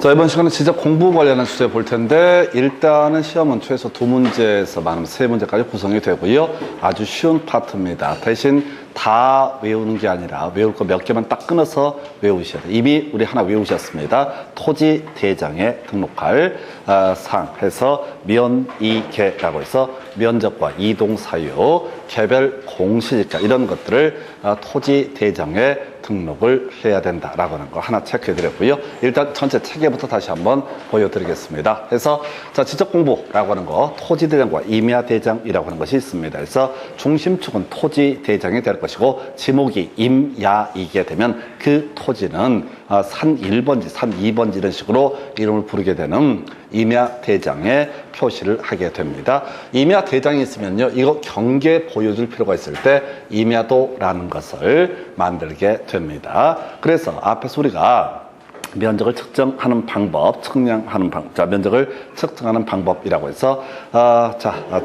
자, 이번 시간은 지적 공부 관련한 주제 볼 텐데, 일단은 시험은 최소 2문제에서 많으면 3문제까지 구성이 되고요. 아주 쉬운 파트입니다. 대신 다 외우는 게 아니라 외울 거 몇 개만 딱 끊어서 외우셔야 돼요. 이미 우리 하나 외우셨습니다. 토지 대장에 등록할 상 해서 면이계라고 해서 면적과 이동 사유, 개별 공시지가 이런 것들을 토지 대장에 등록을 해야 된다라고 하는 거 하나 체크해 드렸고요. 일단 전체 체계부터 다시 한번 보여드리겠습니다. 그래서 자, 지적 공부라고 하는 거 토지 대장과 임야 대장이라고 하는 것이 있습니다. 그래서 중심축은 토지 대장이 될 것이고 지목이 임야이게 되면 그 토지는 산 1번지, 산 2번지 이런 식으로 이름을 부르게 되는 임야 대장에 표시를 하게 됩니다. 임야 대장이 있으면요, 이거 경계 보여줄 필요가 있을 때 임야도라는 것을 만들게 됩니다. 그래서 앞에서 우리가 면적을 측정하는 방법, 측량하는 방법, 자, 면적을 측정하는 방법이라고 해서,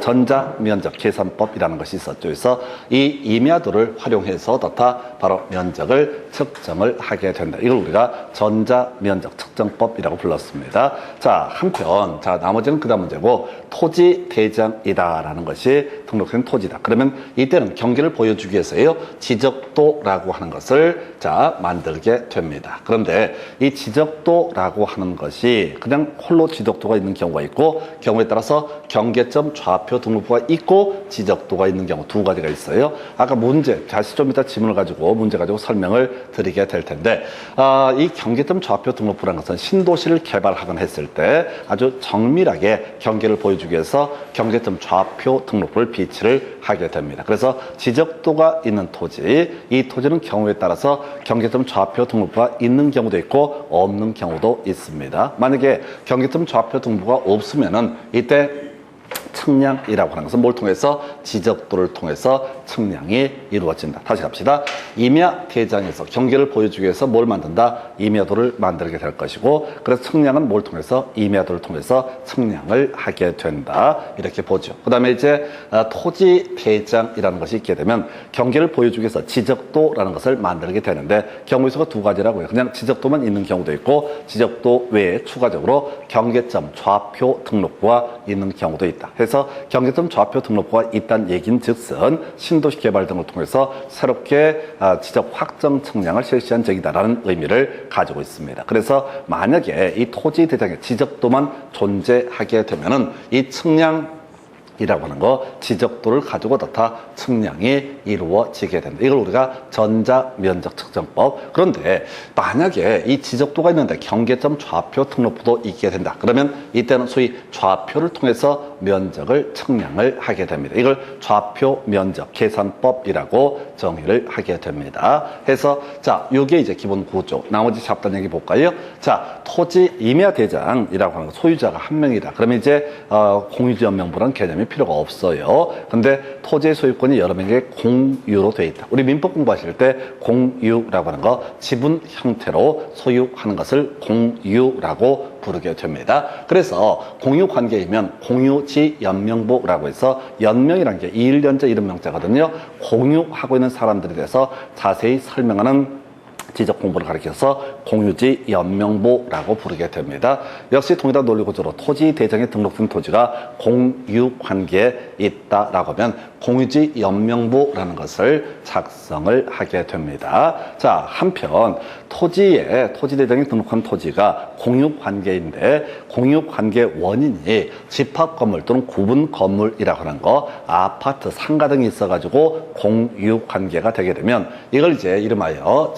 전자 면적 계산법이라는 것이 있었죠. 그래서 이 임야도를 활용해서 어떻다? 바로 면적을 측정을 하게 된다. 이걸 우리가 전자 면적 측정법이라고 불렀습니다. 자, 한편, 자, 나머지는 그 다음 문제고, 토지 대장이다라는 것이 등록된 토지다. 그러면 이때는 경계를 보여주기 위해서요, 지적도라고 하는 것을 자, 만들게 됩니다. 그런데 이 지적도라고 하는 것이 그냥 홀로 지적도가 있는 경우가 있고, 경우에 따라서 경계점 좌표 등록부가 있고 지적도가 있는 경우 두 가지가 있어요. 아까 문제, 다시 좀 이따 지문을 가지고 문제 가지고 설명을 드리게 될 텐데, 이 경계점 좌표 등록부라는 것은 신도시를 개발하거나 했을 때 아주 정밀하게 경계를 보여주기 위해서 경계점 좌표 등록부를 비치를 하게 됩니다. 그래서 지적도가 있는 토지, 이 토지는 경우에 따라서 경계점 좌표 등록부가 있는 경우도 있고 없는 경우도 있습니다. 만약에 경계점 좌표 등록부가 없으면은 이때 측량이라고 하는 것은 뭘 통해서? 지적도를 통해서 측량이 이루어진다. 다시 갑시다. 임야 대장에서 경계를 보여주기 위해서 뭘 만든다? 임야도를 만들게 될 것이고, 그래서 측량은 뭘 통해서? 임야도를 통해서 측량을 하게 된다. 이렇게 보죠. 그 다음에 이제 토지 대장이라는 것이 있게 되면 경계를 보여주기 위해서 지적도라는 것을 만들게 되는데, 경우의 수가 두 가지라고요. 그냥 지적도만 있는 경우도 있고, 지적도 외에 추가적으로 경계점 좌표 등록부가 있는 경우도 있다. 그래서 경계점 좌표 등록부가 있다는 얘기는 즉슨 신도시 개발 등을 통해서 새롭게 지적 확정 측량을 실시한 적이다라는 의미를 가지고 있습니다. 그래서 만약에 이 토지 대장의 지적도만 존재하게 되면은 이 측량 이라고 하는 거, 지적도를 가지고 다 측량이 이루어지게 된다. 이걸 우리가 전자면적 측정법. 그런데 만약에 이 지적도가 있는데 경계점 좌표 등록부도 있게 된다. 그러면 이때는 소위 좌표를 통해서 면적을 측량을 하게 됩니다. 이걸 좌표 면적 계산법이라고 정의를 하게 됩니다. 해서 자, 요게 이제 기본 구조. 나머지 잡단 얘기 볼까요? 자, 토지 임야 대장이라고 하는 거, 소유자가 한 명이다. 그러면 이제 공유지 연명부라는 개념이 필요가 없어요. 근데 토지의 소유권이 여러 명에게 공유로 돼 있다. 우리 민법 공부하실 때 공유라고 하는 거, 지분 형태로 소유하는 것을 공유라고 부르게 됩니다. 그래서 공유 관계이면 공유지 연명부라고 해서, 연명이라는 게 이일연자 이름명자거든요. 공유하고 있는 사람들에 대해서 자세히 설명하는 지적 공부를 가리켜서 공유지 연명부라고 부르게 됩니다. 역시 동일한 논리 구조로 토지 대장에 등록된 토지가 공유 관계에 있다라고 하면 공유지 연명부라는 것을 작성을 하게 됩니다. 자, 한편 토지 대장에 등록한 토지가 공유 관계인데, 공유 관계 원인이 집합 건물 또는 구분 건물이라고 하는 거, 아파트, 상가 등이 있어가지고 공유 관계가 되게 되면, 이걸 이제 이름하여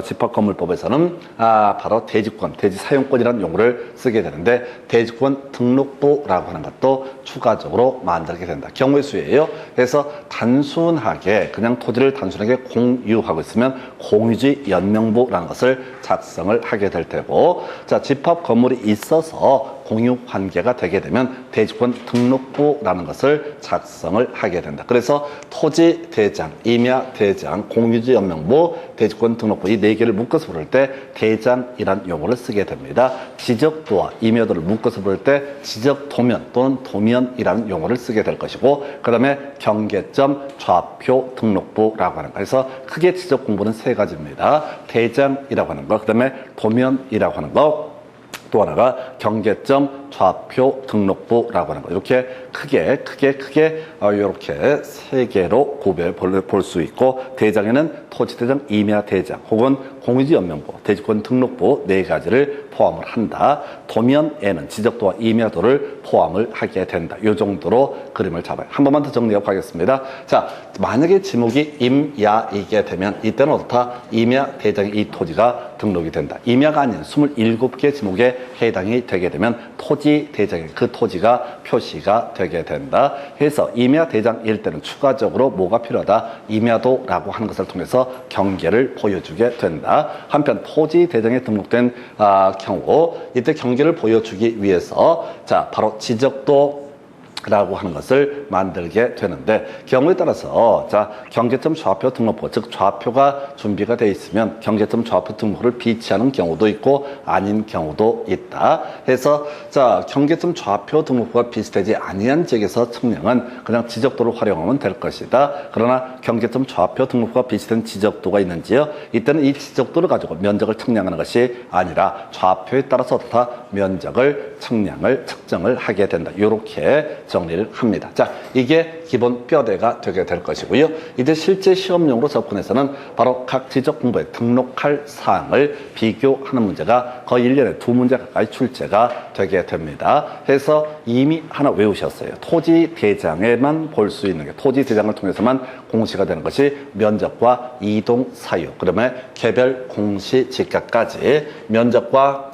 집합건물법에서는 바로 대지권, 대지사용권이라는 용어를 쓰게 되는데, 대지권 등록부라고 하는 것도 추가적으로 만들게 된다. 경우의 수예요. 그래서 단순하게 그냥 토지를 단순하게 공유하고 있으면 공유지 연명부라는 것을 작성을 하게 될 테고, 자, 집합 건물이 있어서 공유 관계가 되게 되면 대지권 등록부라는 것을 작성을 하게 된다. 그래서 토지 대장, 임야 대장, 공유지 연명부, 대지권 등록부 이 네 개를 묶어서 부를 때 대장이란 용어를 쓰게 됩니다. 지적도와 임야도를 묶어서 부를 때 지적도면 또는 도면이라는 용어를 쓰게 될 것이고, 그 다음에 경계점 좌표 등록부라고 하는 거. 그래서 크게 지적 공부는 세 가지입니다. 대장이라고 하는 거, 그 다음에 도면이라고 하는 거, 또 하나가 경계점 좌표 등록부라고 하는 거. 이렇게 크게 이렇게 세 개로 구별 볼 수 있고, 대장에는 토지대장, 임야대장 혹은 공유지연명부, 대지권 등록부 네 가지를 포함을 한다. 도면에는 지적도와 임야도를 포함을 하게 된다. 이 정도로 그림을 잡아요. 한 번만 더 정리하고 가겠습니다. 자, 만약에 지목이 임야이게 되면 이때는 어떻다? 임야대장의 이 토지가 등록이 된다. 임야가 아닌 27개 지목에 해당이 되게 되면 토지대장의 그 토지가 표시가 되게 된다. 해서 임야대장일 때는 추가적으로 뭐가 필요하다? 임야도라고 하는 것을 통해서 경계를 보여주게 된다. 한편 토지대장에 등록된 경우 이때 경계를 보여주기 위해서 자, 바로 지적도 라고 하는 것을 만들게 되는데, 경우에 따라서 자, 경계점 좌표 등록부, 즉 좌표가 준비가 되어 있으면 경계점 좌표 등록부를 비치하는 경우도 있고 아닌 경우도 있다. 해서 자, 경계점 좌표 등록부가 비슷하지 아니한 지역에서 측량은 그냥 지적도를 활용하면 될 것이다. 그러나 경계점 좌표 등록부가 비슷한 지적도가 있는지요? 이때는 이 지적도를 가지고 면적을 측량하는 것이 아니라 좌표에 따라서 다 면적을 측정을 하게 된다. 이렇게 정리를 합니다. 자, 이게 기본 뼈대가 되게 될 것이고요. 이제 실제 시험용으로 접근해서는 바로 각 지적 공부에 등록할 사항을 비교하는 문제가 거의 1년에 2문제 가까이 출제가 되게 됩니다. 그래서 이미 하나 외우셨어요. 토지 대장에만 볼 수 있는 게, 토지 대장을 통해서만 공시가 되는 것이 면적과 이동 사유, 그러면 개별 공시 지가까지 면적과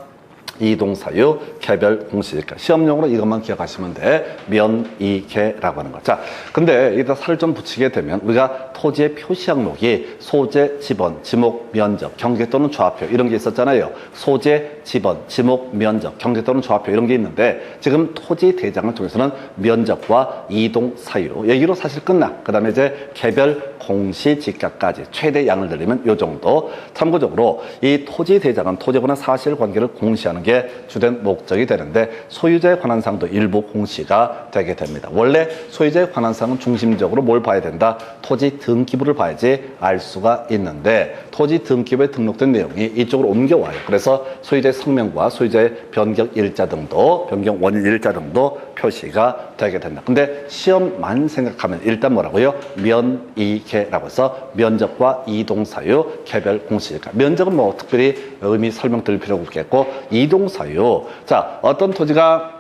이동 사유, 개별 공시지가. 시험용으로 이것만 기억하시면 돼. 면이계라고 하는 거. 자, 근데 여기다 살을 좀 붙이게 되면 우리가 토지의 표시 항목이 소재, 지번, 지목, 면적, 경계 또는 좌표 이런 게 있었잖아요. 소재, 지번, 지목, 면적, 경계 또는 좌표 이런 게 있는데, 지금 토지 대장을 통해서는 면적과 이동 사유 얘기로 사실 끝나. 그 다음에 이제 개별 공시지가까지 최대 양을 들리면 요 정도. 참고적으로 이 토지 대장은 토지권의 사실관계를 공시하는 게 주된 목적이 되는데, 소유자에 관한 사항도 일부 공시가 되게 됩니다. 원래 소유자에 관한 사항은 중심적으로 뭘 봐야 된다? 토지 등기부를 봐야지 알 수가 있는데, 토지 등기부에 등록된 내용이 이쪽으로 옮겨와요. 그래서 소유자의 성명과 소유자의 변경 일자 등도, 변경 원인 일자 등도 표시가 되게 된다. 근데 시험만 생각하면 일단 뭐라고요? 면이계라고 해서 면적과 이동 사유, 개별 공시지가. 면적은 뭐 특별히 의미 설명드릴 필요가 없겠고, 이동 사유. 자, 어떤 토지가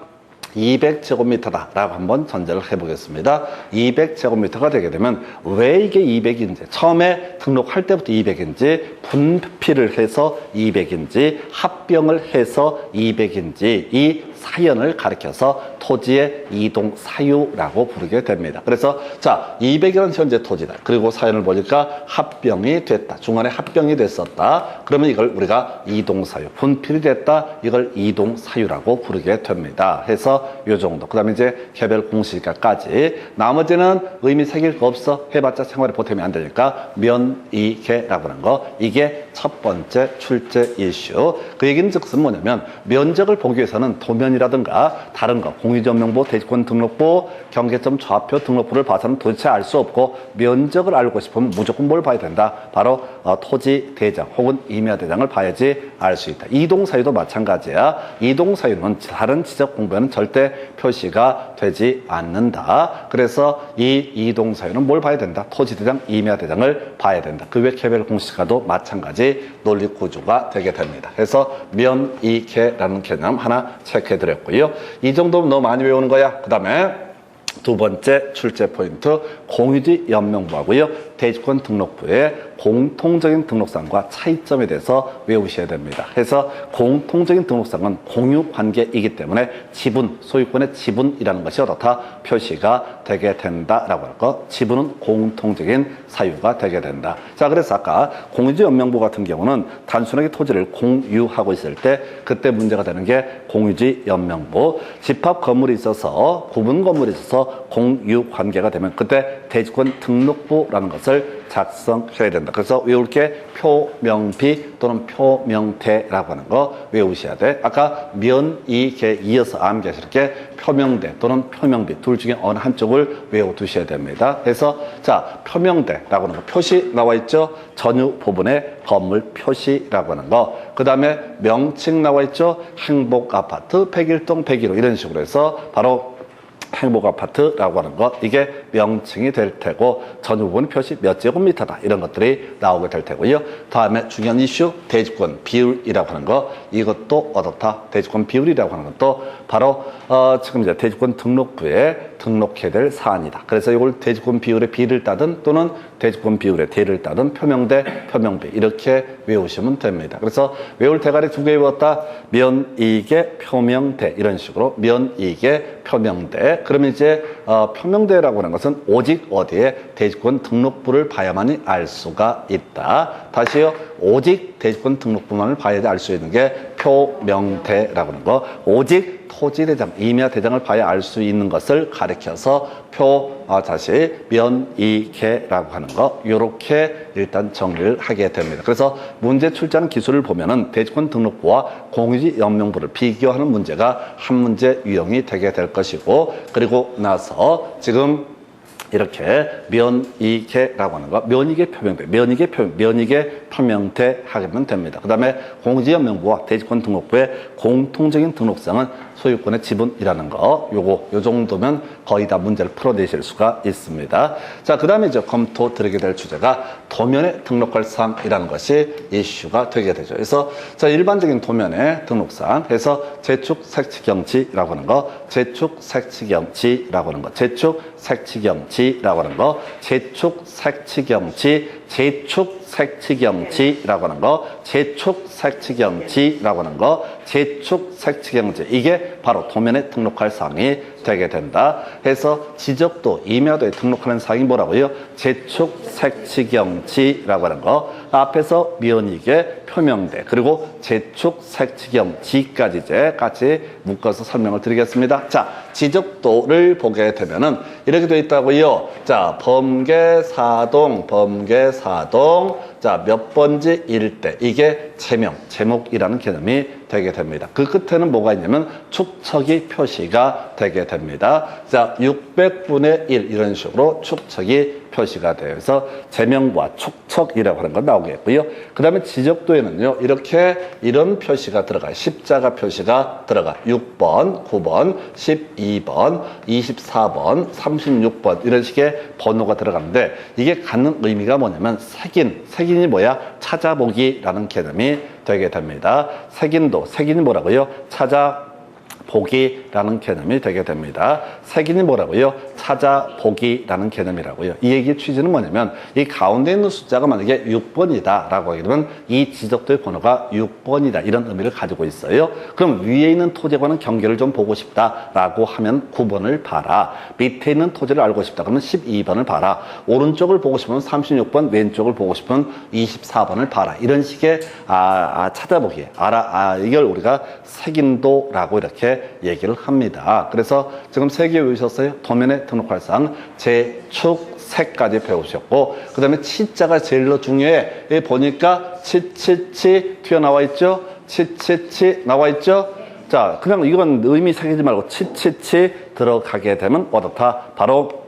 200제곱미터다라고 한번 전제를 해보겠습니다. 200제곱미터가 되게 되면 왜 이게 200인지, 처음에 등록할 때부터 200인지, 분필을 해서 200인지, 합병을 해서 200인지, 이 사연을 가리켜서 토지의 이동 사유라고 부르게 됩니다. 그래서 자, 200이라는 현재 토지다. 그리고 사연을 보니까 합병이 됐다. 중간에 합병이 됐었다. 그러면 이걸 우리가 이동 사유, 분필이 됐다. 이걸 이동 사유라고 부르게 됩니다. 해서 요 정도. 그 다음에 이제 개별 공시지가까지. 나머지는 의미 새길 거 없어. 해봤자 생활에 보탬이 안 되니까 면이계라고 하는 거. 이게 첫 번째 출제 이슈. 그 얘기는 즉슨 뭐냐면, 면적을 보기 위해서는 도면이라든가 다른 거, 공유지연명부, 대지권 등록부, 경계점 좌표 등록부를 봐서는 도대체 알 수 없고, 면적을 알고 싶으면 무조건 뭘 봐야 된다? 바로 토지 대장 혹은 임야대장을 봐야지 알 수 있다. 이동사유도 마찬가지야. 이동사유는 다른 지적 공부에는 절대 표시가 되지 않는다. 그래서 이 이동사유는 뭘 봐야 된다? 토지대장, 임야대장을 봐야 된다. 그 외 개별 공시가도 마찬가지 논리 구조가 되게 됩니다. 그래서 면이계라는 개념 하나 체크해 드렸고요. 이 정도면 너무 많이 외우는 거야. 그 다음에 두 번째 출제 포인트, 공유지 연명부하고요, 대지권 등록부의 공통적인 등록상과 차이점에 대해서 외우셔야 됩니다. 그래서 공통적인 등록상은 공유 관계이기 때문에 지분, 소유권의 지분이라는 것이 어떻다? 표시가 되게 된다라고 할 것. 지분은 공통적인 사유가 되게 된다. 자, 그래서 아까 공유지 연명부 같은 경우는 단순하게 토지를 공유하고 있을 때 그때 문제가 되는 게 공유지 연명부. 집합 건물이 있어서, 구분 건물이 있어서 공유 관계가 되면 그때 대지권 등록부라는 것을 작성해야 된다. 그래서 외울 게 표명비 또는 표명대라고 하는 거 외우셔야 돼. 아까 면이게 이어서 암기하실 게 표명대 또는 표명비 둘 중에 어느 한쪽을 외워두셔야 됩니다. 그래서 자, 표명대라고 하는 거 표시 나와 있죠. 전유 부분에 건물 표시라고 하는 거. 그 다음에 명칭 나와 있죠. 행복아파트 101동 101호 이런 식으로 해서 바로 행복아파트라고 하는 것, 이게 명칭이 될 테고 전유 부분 표시 몇 제곱미터다 이런 것들이 나오게 될 테고요. 다음에 중요한 이슈 대지권 비율이라고 하는 거, 이것도 어떻다. 대지권 비율이라고 하는 것도 바로 지금 이제 대지권 등록부에 등록해야 될 사안이다. 그래서 이걸 대지권 비율의 비를 따든 또는 대지권 비율의 대를 따든 표명대, 표명비 이렇게 외우시면 됩니다. 그래서 외울 대가리 두 개 외웠다. 면이익의 표명대 이런 식으로 면이익의 표명대. 그러면 이제 표명대라고 하는 것은 오직 어디에 대지권 등록부를 봐야만이 알 수가 있다. 다시요. 오직 대지권 등록부만을 봐야 알 수 있는 게 표명대라고 하는 거. 오직 토지대장, 임야대장을 봐야 알 수 있는 것을 가리켜서 다시 면이계라고 하는 거, 요렇게 일단 정리를 하게 됩니다. 그래서 문제 출제하는 기술을 보면은 대지권 등록부와 공유지연명부를 비교하는 문제가 한 문제 유형이 되게 될 것이고, 그리고 나서 지금 이렇게 면이계라고 하는 거, 면이계 표명대, 면이계 표명대 하면 됩니다. 그 다음에 공지연명부와 대지권 등록부의 공통적인 등록상은 소유권의 지분이라는 거, 요 정도면 거의 다 문제를 풀어내실 수가 있습니다. 자, 그 다음에 이제 검토 드리게 될 주제가 도면에 등록할 사항이라는 것이 이슈가 되게 되죠. 그래서 자, 일반적인 도면에 등록사항 해서 제축 색치경지라고 하는 거, 제축 색치경지라고 하는 거, 제축 색치경지라고 하는 거, 제축 색치경지, 제축 색치경지라고 하는 거, 제축 색치경지라고 하는 거, 제축 색치경지, 이게 바로 도면에 등록할 사항이 되게 된다. 해서 지적도, 임야도에 등록하는 사항이 뭐라고요? 제축 색치경지라고 하는 거, 앞에서 면이계 표명대, 그리고 제축 색치경지까지 이제 같이 묶어서 설명을 드리겠습니다. 자, 지적도를 보게 되면은 이렇게 되어 있다고요. 자, 범계사동, 자, 몇 번지 일대, 이게 제목이라는 개념이 되게 됩니다. 그 끝에는 뭐가 있냐면 축척이 표시가 되게 됩니다. 자, 600분의 1 이런 식으로 축척이 표시가 돼요. 그래서 제명과 축척이라고 하는 건 나오겠고요. 그 다음에 지적도에는요, 이렇게 이런 표시가 들어가요. 십자가 표시가 들어가. 6번, 9번, 12번, 24번, 36번 이런 식의 번호가 들어가는데, 이게 갖는 의미가 뭐냐면 색인이 뭐야? 찾아보기라는 개념이 되게 됩니다. 색인이 뭐라고요? 찾아보기라는 개념이 되게 됩니다. 색인이 뭐라고요? 찾아보기라는 개념이라고요. 이 얘기의 취지는 뭐냐면 이 가운데 있는 숫자가 만약에 6번이다 라고 하게 되면 이 지적도의 번호가 6번이다 이런 의미를 가지고 있어요. 그럼 위에 있는 토지와는 경계를 좀 보고 싶다 라고 하면 9번을 봐라. 밑에 있는 토지를 알고 싶다 그러면 12번을 봐라. 오른쪽을 보고 싶으면 36번, 왼쪽을 보고 싶으면 24번을 봐라. 이런 식의 찾아보기, 이걸 우리가 색인도라고 이렇게 얘기를 합니다. 그래서 지금 3개 외우셨어요? 도면에 등록할 사항, 제축, 색까지 배우셨고, 그 다음에 치자가 제일 중요해. 여기 보니까 치치치 튀어나와 있죠? 치치치 나와 있죠? 자, 그냥 이건 의미 새기지 말고 치치치 들어가게 되면 어떻다? 바로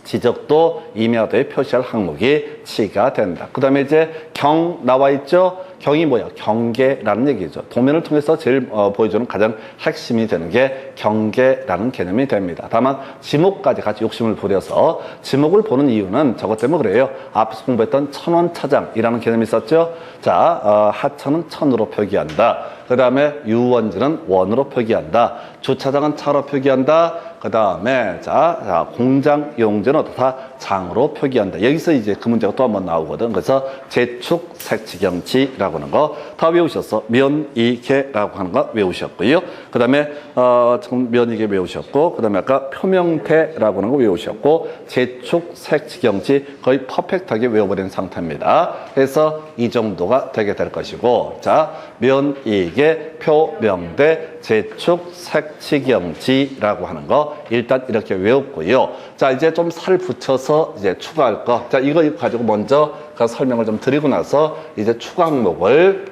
지적도, 임야도에 표시할 항목이 치가 된다. 그 다음에 이제 경 나와 있죠? 경이 뭐야? 경계라는 얘기죠. 도면을 통해서 제일 보여주는 가장 핵심이 되는 게 경계라는 개념이 됩니다. 다만 지목까지 같이 욕심을 부려서 지목을 보는 이유는 저것 때문에 그래요. 앞에서 공부했던 천원차장이라는 개념이 있었죠. 자, 하천은 천으로 표기한다. 그 다음에 유원지는 원으로 표기한다. 주차장은 차로 표기한다. 그 다음에 자, 공장 용지는 어떻다? 장으로 표기한다. 여기서 이제 그 문제가 또 한 번 나오거든. 그래서 제축 색치경지라고 면이라고 하는 거 다 외우셨어. 면이계라고 하는 거 외우셨고요. 그 다음에 지금 면이계 외우셨고, 그 다음에 아까 표명태라고 하는 거 외우셨고, 제축, 색지경지 거의 퍼펙트하게 외워버린 상태입니다. 그래서 이 정도가 되게 될 것이고, 자, 면이계, 표명대, 제축, 색지경지라고 하는 거 일단 이렇게 외웠고요. 자, 이제 좀 살 붙여서 이제 추가할 거. 자, 이거 가지고 먼저 설명을 좀 드리고 나서 이제 추가 항목을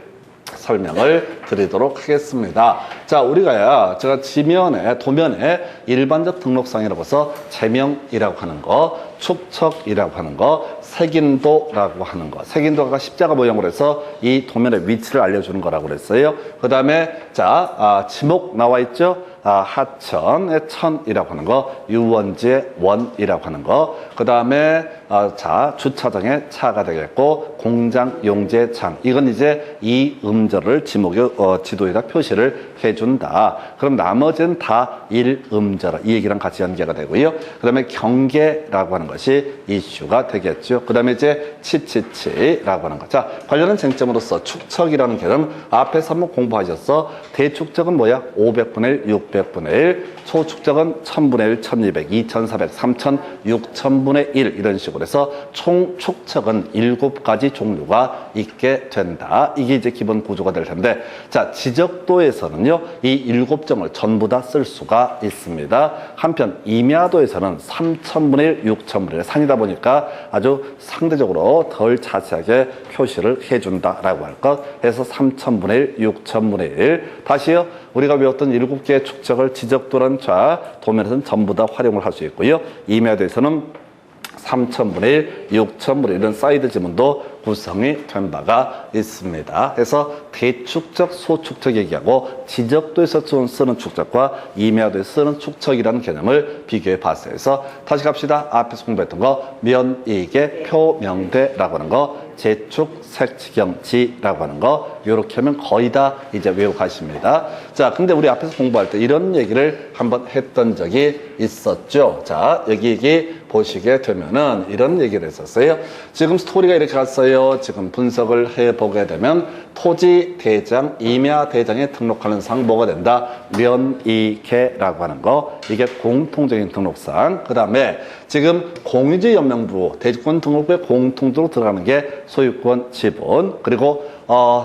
설명을 드리도록 하겠습니다. 자, 우리가 제가 지면에, 도면에 일반적 등록상이라고 해서 제명이라고 하는 거, 축척이라고 하는 거, 색인도라고 하는 거. 색인도가 십자가 모양으로 해서 이 도면의 위치를 알려주는 거라고 그랬어요. 그 다음에, 자, 지목 나와 있죠? 하천의 천이라고 하는 거, 유원지의 원이라고 하는 거, 그 다음에 자, 주차장의 차가 되겠고, 공장 용지의 장. 이건 이제 이 음절을 지도에다 표시를 해준다. 그럼 나머지는 다 일음절, 이 얘기랑 같이 연계가 되고요. 그 다음에 경계라고 하는 것이 이슈가 되겠죠. 그 다음에 이제 치치치라고 하는 것. 자, 관련한 쟁점으로서 축척이라는 개념 앞에서 한번 공부하셨어. 대축척은 뭐야? 500분의 1, 600분의 1. 초축척은 1000분의 1, 1200, 2400, 3000, 6000분의 1 이런 식으로 해서 총 축척은 7가지 종류가 있게 된다. 이게 이제 기본 구조가 될 텐데, 자, 지적도에서는요, 이 7점을 전부 다 쓸 수가 있습니다. 한편 임야도에서는 3000분의 1, 6000분의 1 산이다 보니까 아주 상대적으로 덜 자세하게 표시를 해준다라고 할 것. 해서 3000분의 1, 6000분의 1. 다시요, 우리가 외웠던 7개의 축척을 지적도란 자 도면에서는 전부 다 활용을 할 수 있고요. 임야도에서는 3000분의 1, 6000분의 1 이런 사이드 지문도 구성이 된 바가 있습니다. 그래서 대축척, 소축척 얘기하고 지적도에서 쓰는 축척과 임야도에서 쓰는 축척이라는 개념을 비교해 봤어요. 그래서 다시 갑시다. 앞에서 공부했던 거 면이계, 표명대라고 하는 거, 제축, 색지경지라고 하는 거 이렇게 하면 거의 다 이제 외우고 가십니다. 자, 근데 우리 앞에서 공부할 때 이런 얘기를 한번 했던 적이 있었죠. 자, 여기 보시게 되면은 이런 얘기를 했었어요. 지금 스토리가 이렇게 갔어요. 지금 분석을 해보게 되면 토지 대장, 임야 대장에 등록하는 상 뭐가 된다? 면이계라고 하는 거. 이게 공통적인 등록상. 그 다음에 지금 공유지 연명부, 대지권 등록부에 공통적으로 들어가는 게 소유권 지분, 그리고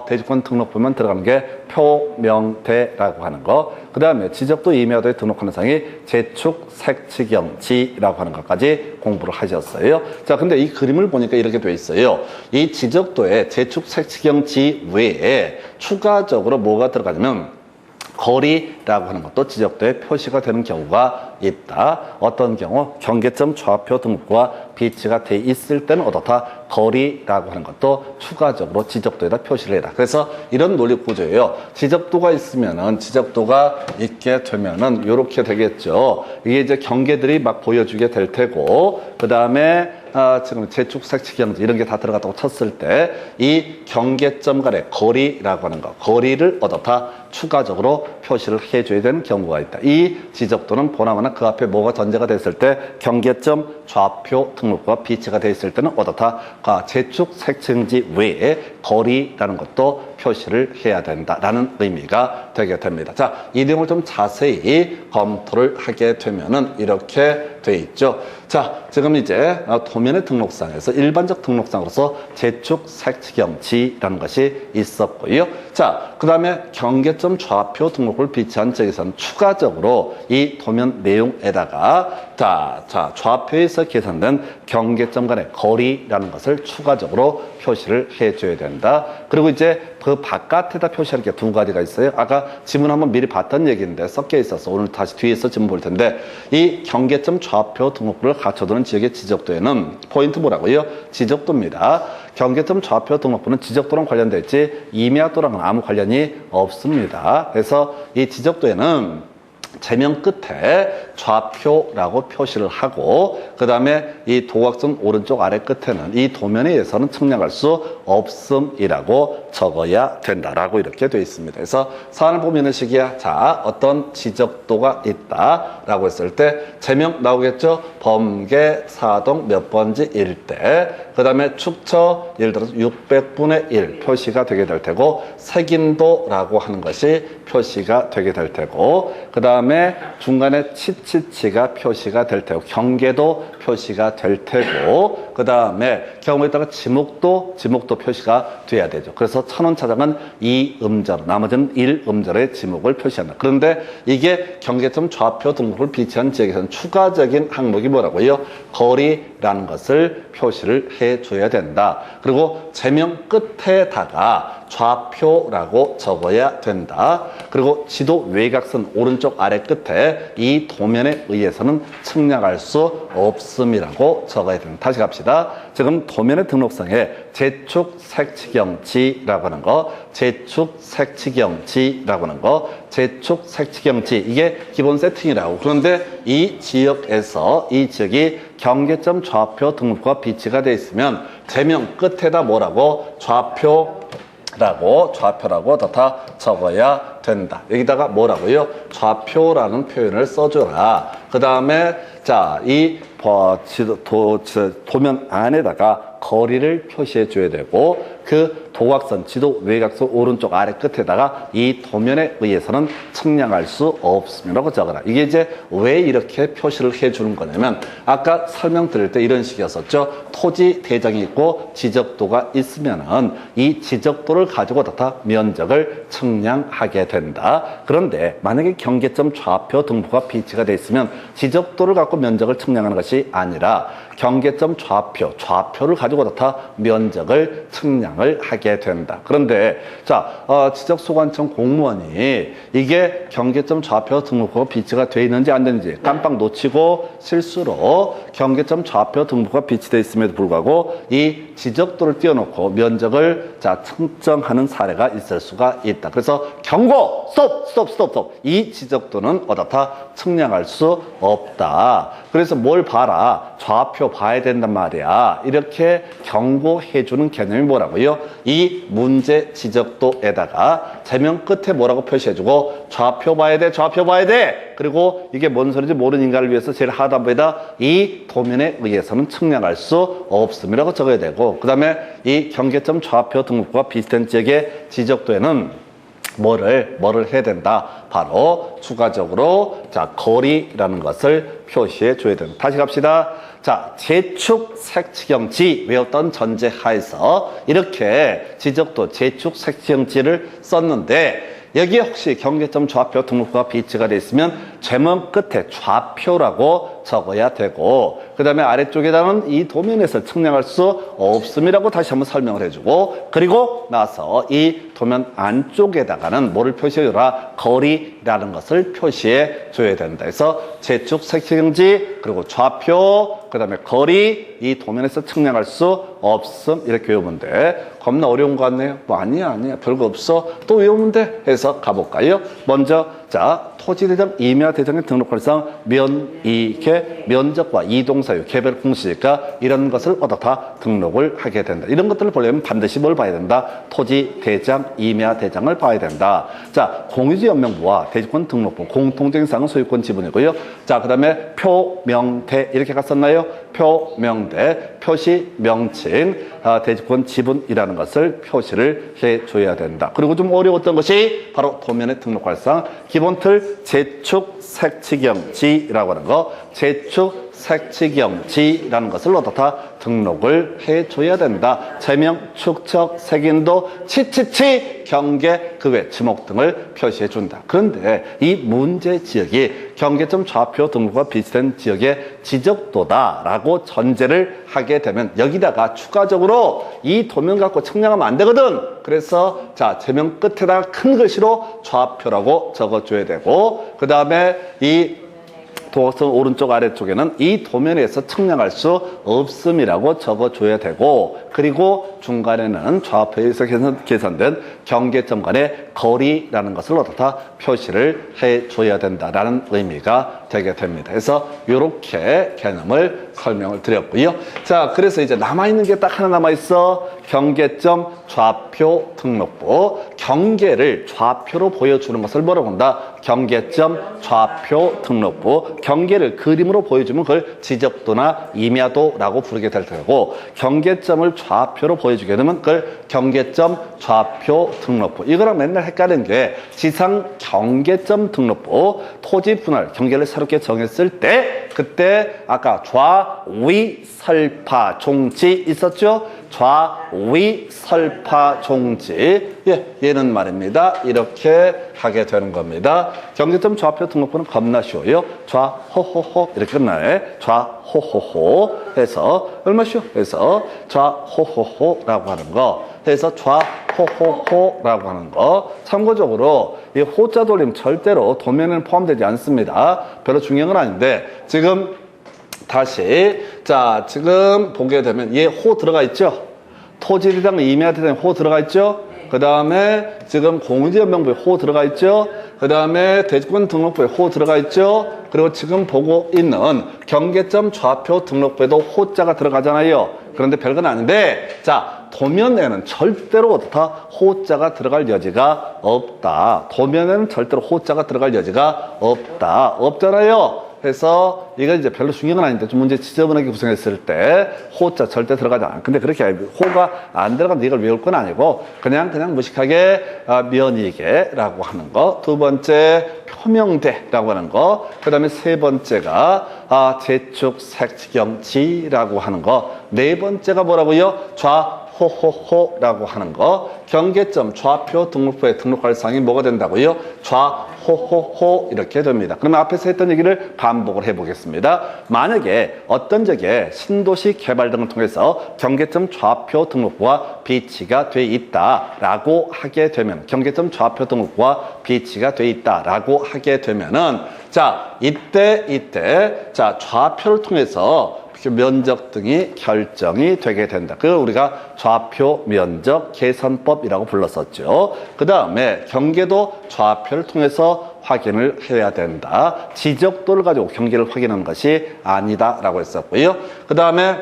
대지권 등록부만 들어가는 게 표명대라고 하는 거. 그 다음에 지적도 임야도에 등록하는 상이 제축, 색지경지라고 하는 것까지 공부를 하셨어요. 자, 근데 이 그림을 보니까 이렇게 돼 있어요. 이 지적도에 제축, 색지경지 외에 추가적으로 뭐가 들어가냐면 거리라고 하는 것도 지적도에 표시가 되는 경우가 있다. 어떤 경우? 경계점 좌표 등록과 비치가 돼 있을 때는 어떻다? 거리라고 하는 것도 추가적으로 지적도에다 표시를 해라. 그래서 이런 논리 구조예요. 지적도가 있으면은, 지적도가 있게 되면은 이렇게 되겠죠. 이게 이제 경계들이 막 보여주게 될 테고, 그 다음에 지금 제축, 색지경지 이런 게 다 들어갔다고 쳤을 때 이 경계점 간의 거리라고 하는 거, 거리를 어떻다? 추가적으로 표시를 해줘야 되는 경우가 있다. 이 지적도는 보나마나 그 앞에 뭐가 전제가 됐을 때 경계점 좌표 등록과 비치가 되어 있을 때는 어떻다? 제축, 색지경지 외에 거리라는 것도 표시를 해야 된다라는 의미가 되게 됩니다. 자, 이 내용을 좀 자세히 검토를 하게 되면은 이렇게 돼 있죠. 자, 지금 이제 도면의 등록상에서 일반적 등록상으로서 제축, 색지경지라는 것이 있었고요. 자, 그 다음에 경계점 좌표 등록을 비치한 쪽에서는 추가적으로 이 도면 내용에다가 자, 좌표에서 계산된 경계점 간의 거리라는 것을 추가적으로 표시를 해줘야 된다. 그리고 이제 그 바깥에다 표시할 게 두 가지가 있어요. 아까 지문 한번 미리 봤던 얘기인데 섞여 있어서 오늘 다시 뒤에서 지문 볼 텐데, 이 경계점 좌표 등록부를 갖춰두는 지역의 지적도에는 포인트 뭐라고요? 지적도입니다. 경계점 좌표 등록부는 지적도랑 관련되어 있지 임야도랑은 아무 관련이 없습니다. 그래서 이 지적도에는 제명 끝에 좌표라고 표시를 하고, 그 다음에 이 도각선 오른쪽 아래 끝에는 이 도면에 의해서는 측량할 수 없음이라고 적어야 된다라고 이렇게 되어 있습니다. 그래서 사안을 보면은 시기야, 자, 어떤 지적도가 있다라고 했을 때 제명 나오겠죠? 범계 사동 몇 번지일 때, 그 다음에 축처 예를 들어서 600분의 1 표시가 되게 될 테고 색인도라고 하는 것이 표시가 되게 될 테고 그 다음에 중간에 치치치가 표시가 될 테고 경계도 표시가 될 테고 그 다음에 경우에다가 지목도 표시가 돼야 되죠. 그래서 천원차장은 2음절 나머지는 1음절의 지목을 표시한다. 그런데 이게 경계점 좌표 등록을 비치한 지역에서는 추가적인 항목이 뭐라고요? 거리라는 것을 표시를 해줘야 된다. 그리고 제명 끝에다가 좌표라고 적어야 된다. 그리고 지도 외곽선 오른쪽 아래 끝에 이 도면에 의해서는 측량할 수 없음이라고 적어야 됩니다. 다시 갑시다. 지금 도면의 등록상에 제축 색치경지라고 하는 거, 제축 색치경지라고 하는 거, 제축 색치경지 이게 기본 세팅이라고. 그런데 이 지역에서 이 지역이 경계점 좌표 등록과 비치가 되어 있으면 제명 끝에다 뭐라고 좌표라고 다 적어야 된다. 여기다가 뭐라고요? 좌표라는 표현을 써줘라. 그 다음에 자, 이 도면 안에다가 거리를 표시해 줘야 되고 그 도각선, 지도 외곽선 오른쪽 아래 끝에다가 이 도면에 의해서는 측량할 수 없음이라고 적어라. 이게 이제 왜 이렇게 표시를 해 주는 거냐면 아까 설명드릴 때 이런 식이었었죠. 토지 대장이 있고 지적도가 있으면은 이 지적도를 가지고 다 면적을 측량하게 된다. 그런데 만약에 경계점 좌표 등부가 비치가 돼 있으면 지적도를 갖고 면적을 측량하는 것이 아니라 경계점 좌표를 가지고 다 면적을 측량을 하게 된다. 그런데 자, 지적소관청 공무원이 이게 경계점 좌표 등록부가 비치가 돼 있는지 안 되는지 깜빡 놓치고 실수로 경계점 좌표 등록부가 비치되어 있음에도 불구하고 이 지적도를 띄워놓고 면적을 자 측정하는 사례가 있을 수가 있다. 그래서 경고! 스톱! 이 지적도는 어떻다? 측량할 수 없다. 그래서 뭘 봐라? 좌표 봐야 된단 말이야. 이렇게 경고해주는 개념이 뭐라고요? 이 문제 지적도에다가 제명 끝에 뭐라고 표시해주고 좌표 봐야 돼. 그리고 이게 뭔 소리인지 모르는 인간을 위해서 제일 하단부에다 이 도면에 의해서는 측량할 수 없음이라고 적어야 되고 그 다음에 이 경계점 좌표 등록부가 비슷한 지역의 지적도에는 뭐를 해야 된다. 바로 추가적으로 자 거리라는 것을 표시해 줘야 된다. 다시 갑시다. 자, 제축 색치경지 외웠던 전제하에서 이렇게 지적도 제축 색치경지를 썼는데 여기에 혹시 경계점 좌표 등록부가 비치가 되어 있으면 제목 끝에 좌표라고 적어야 되고 그 다음에 아래쪽에다는 이 도면에서 측량할 수 없음이라고 다시 한번 설명을 해주고 그리고 나서 이 도면 안쪽에다가는 뭐를 표시해줘라? 거리라는 것을 표시해 줘야 된다. 그래서 제축 색치경지 그리고 좌표 그 다음에 거리 이 도면에서 측량할 수 없음 이렇게 외우면 돼. 겁나 어려운 거 같네요. 뭐 아니야 별거 없어. 또 외우면 돼 해서 가볼까요? 먼저 자 토지대장 임야대장의 등록관리상 면이계 면적과 이동사유 개별 공시지가 이런 것을 얻어다 등록을 하게 된다. 이런 것들을 보려면 반드시 뭘 봐야 된다? 토지대장 임야대장을 봐야 된다. 자 공유지연명부와 대지권 등록부 공통적인 사항은 소유권 지분이고요. 자 그 다음에 표명대 이렇게 갔었나요? 표명대 표시 명칭 대지권 지분이라는 것을 표시를 해줘야 된다. 그리고 좀 어려웠던 것이 바로 도면의 등록관리상 기본 틀 제축 색치경지라고 하는 거 제축 색치경지라는 것을 어떻다 등록을 해줘야 된다. 제명, 축척, 색인도, 치치치, 경계, 그 외 지목 등을 표시해준다. 그런데 이 문제 지역이 경계점 좌표 등록과 비슷한 지역의 지적도다라고 전제를 하게 되면 여기다가 추가적으로 이 도면 갖고 측량하면 안 되거든. 그래서 자 제명 끝에다가 큰 글씨로 좌표라고 적어줘야 되고 그 다음에 이 도각선 오른쪽 아래쪽에는 이 도면에서 측량할 수 없음이라고 적어줘야 되고 그리고 중간에는 좌표에서 계산된 경계점 간의 거리라는 것을 어떻다 표시를 해줘야 된다라는 의미가 되게 됩니다. 그래서 이렇게 개념을 설명을 드렸고요. 자, 그래서 이제 남아있는 게 딱 하나 남아있어. 경계점 좌표 등록부. 경계를 좌표로 보여주는 것을 뭐라고 한다? 경계점 좌표 등록부. 경계를 그림으로 보여주면 그걸 지적도나 임야도라고 부르게 될 테고, 경계점을 좌표로 보여주게 되면 그걸 경계점 좌표 등록부. 이거랑 맨날 헷갈리는 게 지상 경계점 등록부, 토지 분할 경계를 새롭게 정했을 때 그때 아까 좌위 설파 종지 있었죠? 좌위 설파 종지. 예, 얘는 말입니다. 이렇게 하게 되는 겁니다. 경계점 좌표 등록부는 겁나 쉬워요. 좌호호호 이렇게 끝나네. 좌호호호 해서 얼마 쉬워? 해서 좌호호호라고 하는 거. 해서 좌호호호라고 하는 거. 참고적으로 이 호자 돌림 절대로 도면에는 포함되지 않습니다. 별로 중요한 건 아닌데, 지금 다시 자 지금 보게 되면 얘 호 들어가 있죠? 토지대장 임야대장 호 들어가 있죠? 그 다음에 지금 공유지연명부에 호 들어가 있죠? 그 다음에 대지권 등록부에 호 들어가 있죠? 그리고 지금 보고 있는 경계점 좌표 등록부에도 호자가 들어가잖아요. 그런데 별건 아닌데, 자 도면에는 절대로 어떻다? 호자가 들어갈 여지가 없다. 도면에는 절대로 호자가 들어갈 여지가 없다. 없잖아요. 그래서 이거 이제 별로 중요한 건 아닌데 좀 문제 지저분하게 구성했을 때 호자 절대 들어가지 않아. 근데 그렇게 호가 안 들어가면 이걸 외울 건 아니고 그냥 무식하게 면이계라고 하는 거. 두 번째 표명대라고 하는 거. 그 다음에 세 번째가 제축 색지경지라고 하는 거. 네 번째가 뭐라고요? 좌호호호라고 하는 거. 경계점 좌표 등록부에 등록할 사항이 뭐가 된다고요? 좌호호호 이렇게 됩니다. 그러면 앞에서 했던 얘기를 반복을 해보겠습니다. 만약에 어떤 적에 신도시 개발 등을 통해서 경계점 좌표 등록부와 비치가 돼 있다라고 하게 되면, 경계점 좌표 등록부와 비치가 돼 있다라고 하게 되면은, 자 이때 자 좌표를 통해서 면적 등이 결정이 되게 된다. 그걸 우리가 좌표 면적 개선법이라고 불렀었죠. 그 다음에 경계도 좌표를 통해서 확인을 해야 된다. 지적도를 가지고 경계를 확인하는 것이 아니다라고 했었고요. 그 다음에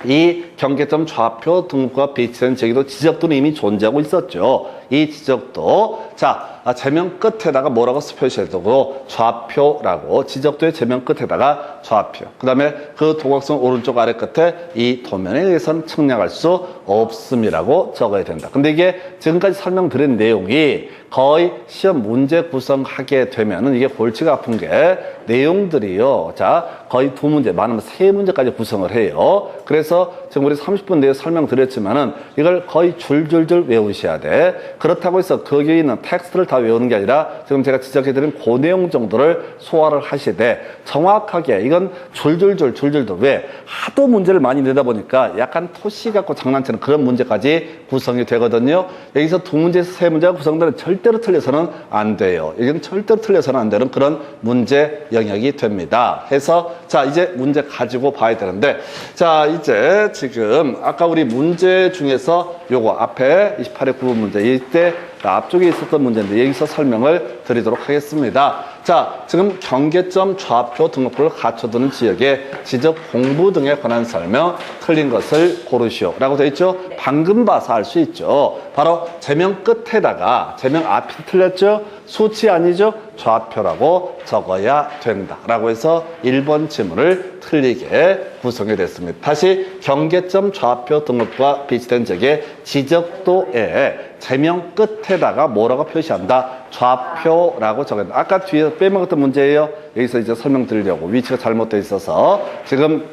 이 경계점 좌표 등록과 비치된 제기도 지적도는 이미 존재하고 있었죠. 이 지적도, 자 제명 끝에다가 뭐라고 표시해야 되고, 좌표라고, 지적도의 제명 끝에다가 좌표. 그 다음에 그 도각선 오른쪽 아래 끝에 이 도면에 의해서는 측량할 수 없음이라고 적어야 된다. 근데 이게 지금까지 설명드린 내용이 거의 시험 문제 구성하게 되면은 이게 골치가 아픈 게 내용들이요. 자, 거의 두 문제, 많으면 세 문제까지 구성을 해요. 그래서 지금 우리 30분 내에 설명드렸지만은 이걸 거의 줄줄줄 외우셔야 돼. 그렇다고 해서 거기에 있는 텍스트를 다 외우는 게 아니라 지금 제가 지적해드린 그 내용 정도를 소화를 하시되 정확하게 이건 줄줄줄 왜 하도 문제를 많이 내다 보니까 약간 토시 갖고 장난치는 그런 문제까지 구성이 되거든요. 여기서 두 문제에서 세 문제가 구성되는 절대로 틀려서는 안 돼요. 이건 절대로 틀려서는 안 되는 그런 문제 영역이 됩니다. 해서 자 이제 문제 가지고 봐야 되는데, 자 이제 지금 아까 우리 문제 중에서 요거 앞에 28회 9번 문제 이때 앞쪽에 있었던 문제인데 여기서 설명을 드리도록 하겠습니다. 자, 지금 경계점 좌표 등록부를 갖춰두는 지역의 지적 공부 등에 관한 설명, 틀린 것을 고르시오 라고 되어 있죠. 방금 봐서 알 수 있죠. 바로 제명 끝에다가, 제명 앞이 틀렸죠? 수치 아니죠? 좌표라고 적어야 된다 라고 해서 1번 지문을 틀리게 구성이 됐습니다. 다시 경계점 좌표 등록부와 비치된 지역의 지적도에 제명 끝에다가 뭐라고 표시한다? 좌표라고 적어야 된다. 아까 뒤에 빼먹었던 문제예요. 여기서 이제 설명드리려고 위치가 잘못되어 있어서 지금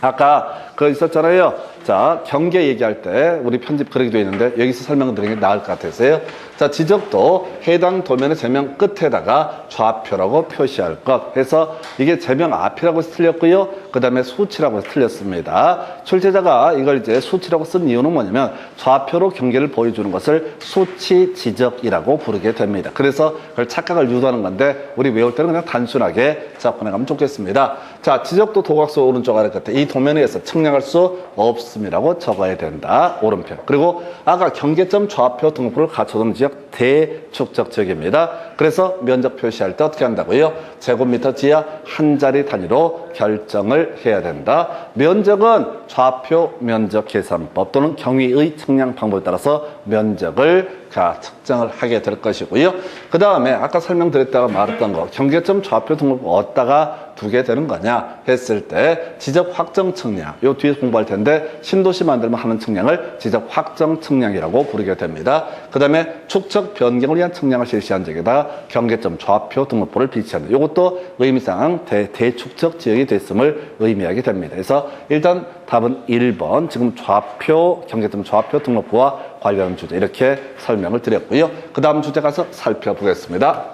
아까 그거 있었잖아요. 자, 경계 얘기할 때 우리 편집 그렇게 되어 있는데 여기서 설명드리는 게 나을 것 같아서요. 자, 지적도 해당 도면의 제명 끝에다가 좌표라고 표시할 것 해서 이게 제명 앞이라고 해서 틀렸고요. 그 다음에 수치라고 해서 틀렸습니다. 출제자가 이걸 이제 수치라고 쓴 이유는 뭐냐면 좌표로 경계를 보여주는 것을 수치 지적이라고 부르게 됩니다. 그래서 그걸 착각을 유도하는 건데 우리 외울 때는 그냥 단순하게 자 보내가면 좋겠습니다. 자, 지적도 도각선 오른쪽 아래 끝에 이 도면에 의해서 측량할 수 없음이라고 적어야 된다. 오른편. 그리고 아까 경계점 좌표 등록부를 갖춰두는 지역 대축적 지역입니다. 그래서 면적 표시할 때 어떻게 한다고요? 제곱미터 지하 한 자리 단위로 결정을 해야 된다. 면적은 좌표 면적 계산법 또는 경위의 측량 방법에 따라서 면적을 측정을 하게 될 것이고요. 그 다음에 아까 설명드렸다가 말했던 거 경계점 좌표 등록부 어디다가 두게 되는 거냐 했을 때 지적 확정 측량, 요 뒤에 공부할 텐데 신도시 만들면 하는 측량을 지적 확정 측량이라고 부르게 됩니다. 그 다음에 축척 변경을 위한 측량을 실시한 적에다가 경계점 좌표 등록부를 비치한다. 요것도 의미상 대축척 지역이 됐음을 의미하게 됩니다. 그래서 일단 답은 1번 지금 좌표 경계점 좌표 등록부와 관련한 주제 이렇게 설명을 드렸고요. 그 다음 주제 가서 살펴보겠습니다.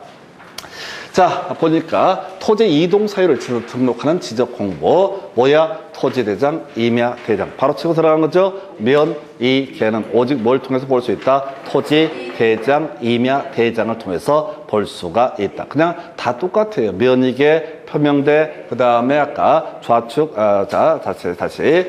자, 보니까 토지 이동 사유를 등록하는 지적 공부 뭐야? 토지대장, 임야대장 바로 치고 들어가는 거죠. 면, 이, 개는 오직 뭘 통해서 볼 수 있다? 토지대장, 임야대장을 통해서 볼 수가 있다. 그냥 다 똑같아요. 면이계, 표명대, 그 다음에 아까 좌측, 자, 다시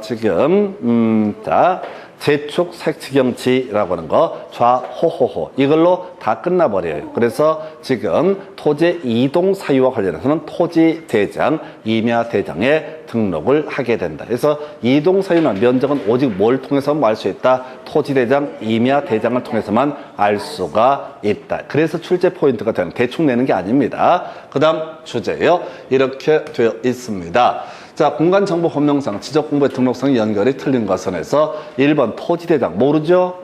지금 자. 제축 색치경지라고 하는 거 좌호호호 이걸로 다 끝나버려요. 그래서 지금 토지 이동 사유와 관련해서는 토지대장, 임야대장에 등록을 하게 된다. 그래서 이동 사유나 면적은 오직 뭘 통해서만 알 수 있다? 토지대장, 임야대장을 통해서만 알 수가 있다. 그래서 출제 포인트가 되는 대충 내는 게 아닙니다. 그 다음 주제요. 이렇게 되어 있습니다. 자, 공간정보법령상 지적공부의 등록성이 연결이 틀린 것은 해서 1번 토지대장 모르죠?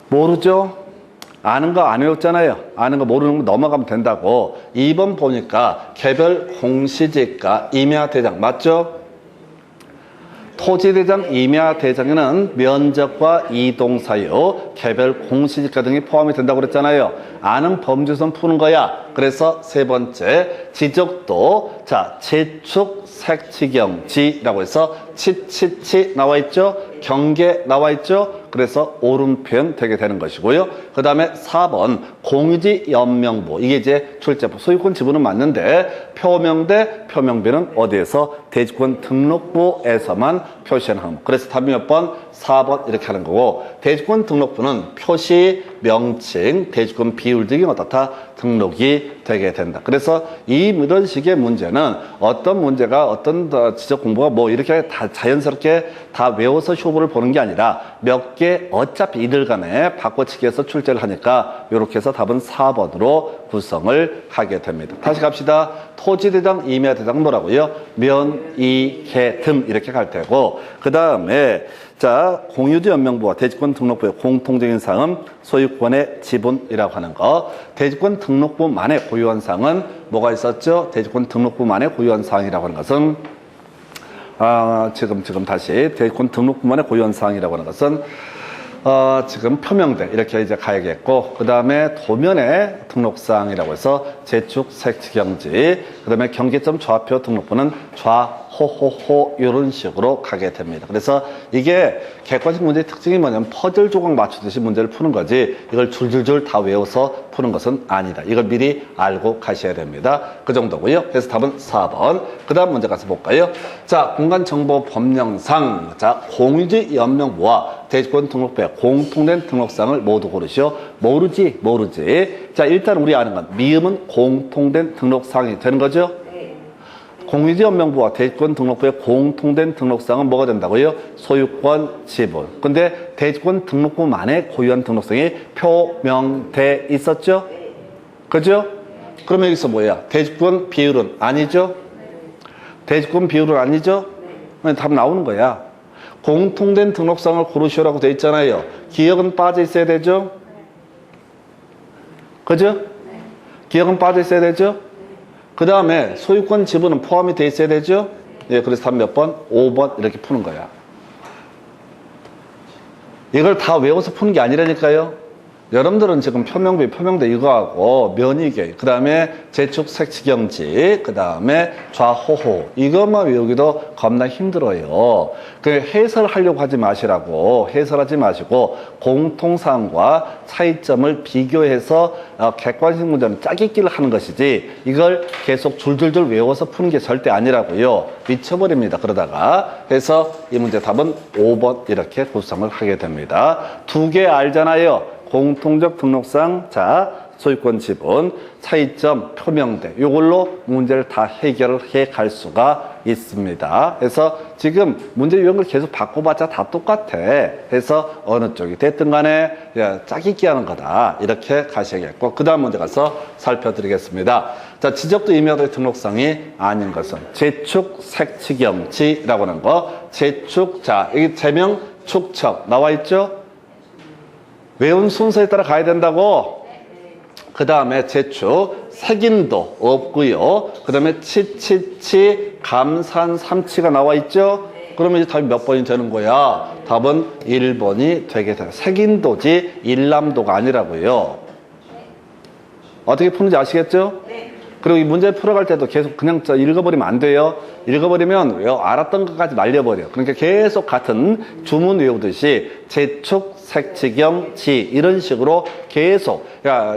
모르죠? 아는 거 안 외웠잖아요. 아는 거 모르는 거 넘어가면 된다고. 2번 보니까 개별 공시지가 임야대장 맞죠? 토지대장, 임야대장에는 면적과 이동사유, 개별 공시지가 등이 포함이 된다고 그랬잖아요. 아는 범주선 푸는 거야. 그래서 세 번째, 지적도, 자, 제축 색치경지라고 해서 치치치 나와 있죠? 경계 나와 있죠? 그래서 옳은 표현 되게 되는 것이고요. 그 다음에 4번 공유지 연명부 이게 이제 출제부 소유권 지분은 맞는데 표명비는 어디에서 대지권 등록부에서만 표시하는 항목. 그래서 답이 몇 번? 4번 이렇게 하는 거고 대지권 등록부는 표시, 명칭, 대지권 비율 등이 어떻다? 등록이 되게 된다. 그래서 이런 식의 문제는 어떤 문제가 어떤 지적 공부가 뭐 이렇게 다 자연스럽게 다 외워서 쇼부를 보는 게 아니라 몇 개 어차피 이들 간에 바꿔치기해서 출제를 하니까 이렇게 해서 답은 4번으로 구성을 하게 됩니다. 다시 갑시다. 토지대장, 임야대장 뭐라고요? 면, 이, 개, 등 이렇게 갈 테고 그 다음에 자 공유지 연명부와 대지권 등록부의 공통적인 사항은 소유권의 지분이라고 하는 거. 대지권 등록부만의 고유한 사항은 뭐가 있었죠? 대지권 등록부만의 고유한 사항이라고 하는 것은 지금 다시 대지권 등록부만의 고유한 사항이라고 하는 것은 지금 표명대 이렇게 이제 가야겠고 그 다음에 도면의 등록사항이라고 해서 제축 색치경지 그 다음에 경계점 좌표 등록부는 좌호호호 이런 식으로 가게 됩니다. 그래서 이게 객관식 문제의 특징이 뭐냐면 퍼즐 조각 맞추듯이 문제를 푸는 거지 이걸 줄줄줄 다 외워서 푸는 것은 아니다. 이걸 미리 알고 가셔야 됩니다. 그 정도고요. 그래서 답은 4번. 그 다음 문제 가서 볼까요? 자, 공간정보법령상 자 공유지 연명부와 대지권 등록부의 공통된 등록사항을 모두 고르시오. 모르지. 자, 일단 우리 아는 건 미음은 공통된 등록사항이 되는 거죠? 공유지 연명부와 대지권 등록부의 공통된 등록사항은 뭐가 된다고요? 소유권 지분. 근데 대지권 등록부만의 고유한 등록성이 표명돼 있었죠? 그죠? 그러면 여기서 뭐야? 대지권 비율은 아니죠? 대지권 비율은 아니죠? 답 나오는 거야. 공통된 등록사항을 고르시오라고 돼 있잖아요. 기억은 빠져 있어야 되죠? 그죠? 기억은 빠져 있어야 되죠? 그 다음에 소유권 지분은 포함이 돼 있어야 되죠? 예, 그래서 답 몇 번? 5번 이렇게 푸는 거야. 이걸 다 외워서 푸는 게 아니라니까요. 여러분들은 지금 표명대 이거하고 면이계, 그 다음에 제축 색치경지, 그 다음에 좌호호 이것만 외우기도 겁나 힘들어요. 그 해설하려고 하지 마시라고 해설하지 마시고 공통사항과 차이점을 비교해서 객관식 문제는 짜깁기를 하는 것이지 이걸 계속 줄줄줄 외워서 푸는 게 절대 아니라고요. 미쳐버립니다. 그러다가 해서 이 문제 답은 5번 이렇게 구성을 하게 됩니다. 두 개 알잖아요. 공통적 등록상, 자, 소유권 지분, 차이점, 표명대. 이걸로 문제를 다 해결을 해 갈 수가 있습니다. 그래서 지금 문제 유형을 계속 바꿔봤자 다 똑같아. 해서 어느 쪽이 됐든 간에 짜깁기 하는 거다. 이렇게 가셔야겠고, 그 다음 문제 가서 살펴드리겠습니다. 자, 지적도 임야도의 등록상이 아닌 것은 제축, 색칙염지라고 하는 거. 제축, 자, 여기 제명, 축척 나와 있죠? 외운 순서에 따라 가야 된다고. 그 다음에 제축, 색인도 없고요. 그 다음에 치치치, 감산, 삼치가 나와 있죠? 그러면 이제 답이 몇 번이 되는 거야? 답은 1번이 되게 돼요. 색인도지 일남도가 아니라고요. 어떻게 푸는지 아시겠죠? 그리고 이 문제 풀어갈 때도 계속 그냥 읽어버리면 안 돼요. 읽어버리면 알았던 것까지 날려버려. 그러니까 계속 같은 주문 외우듯이 제축, 색칙염, 지 이런 식으로 계속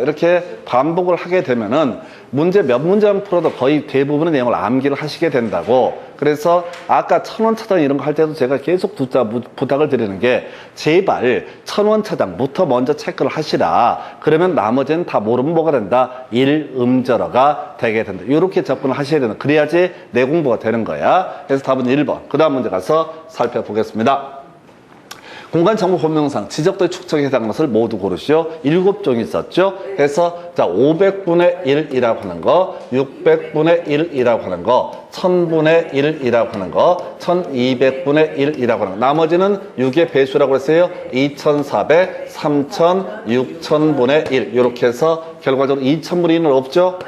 이렇게 반복을 하게 되면은 문제 몇 문제만 풀어도 거의 대부분의 내용을 암기를 하시게 된다고. 그래서 아까 천원차장 이런 거 할 때도 제가 계속 부탁을 드리는 게 제발 천원차장부터 먼저 체크를 하시라. 그러면 나머지는 다 모르면 뭐가 된다? 일음절어가 되게 된다. 이렇게 접근을 하셔야 된다. 그래야지 내 공부가 되는 거야. 그래서 답은 1번. 그 다음 문제 가서 살펴보겠습니다. 공간정보 본명상 지적도의 축척에 해당하는 것을 모두 고르시오. 7종이 있었죠. 그래서 자 500분의 1이라고 하는 거, 600분의 1이라고 하는 거, 1000분의 1이라고 하는 거, 1200분의 1이라고 하는 거. 나머지는 6의 배수라고 했어요. 2400, 3000, 6000분의 1 이렇게 해서 결과적으로 2000분의 1은 없죠.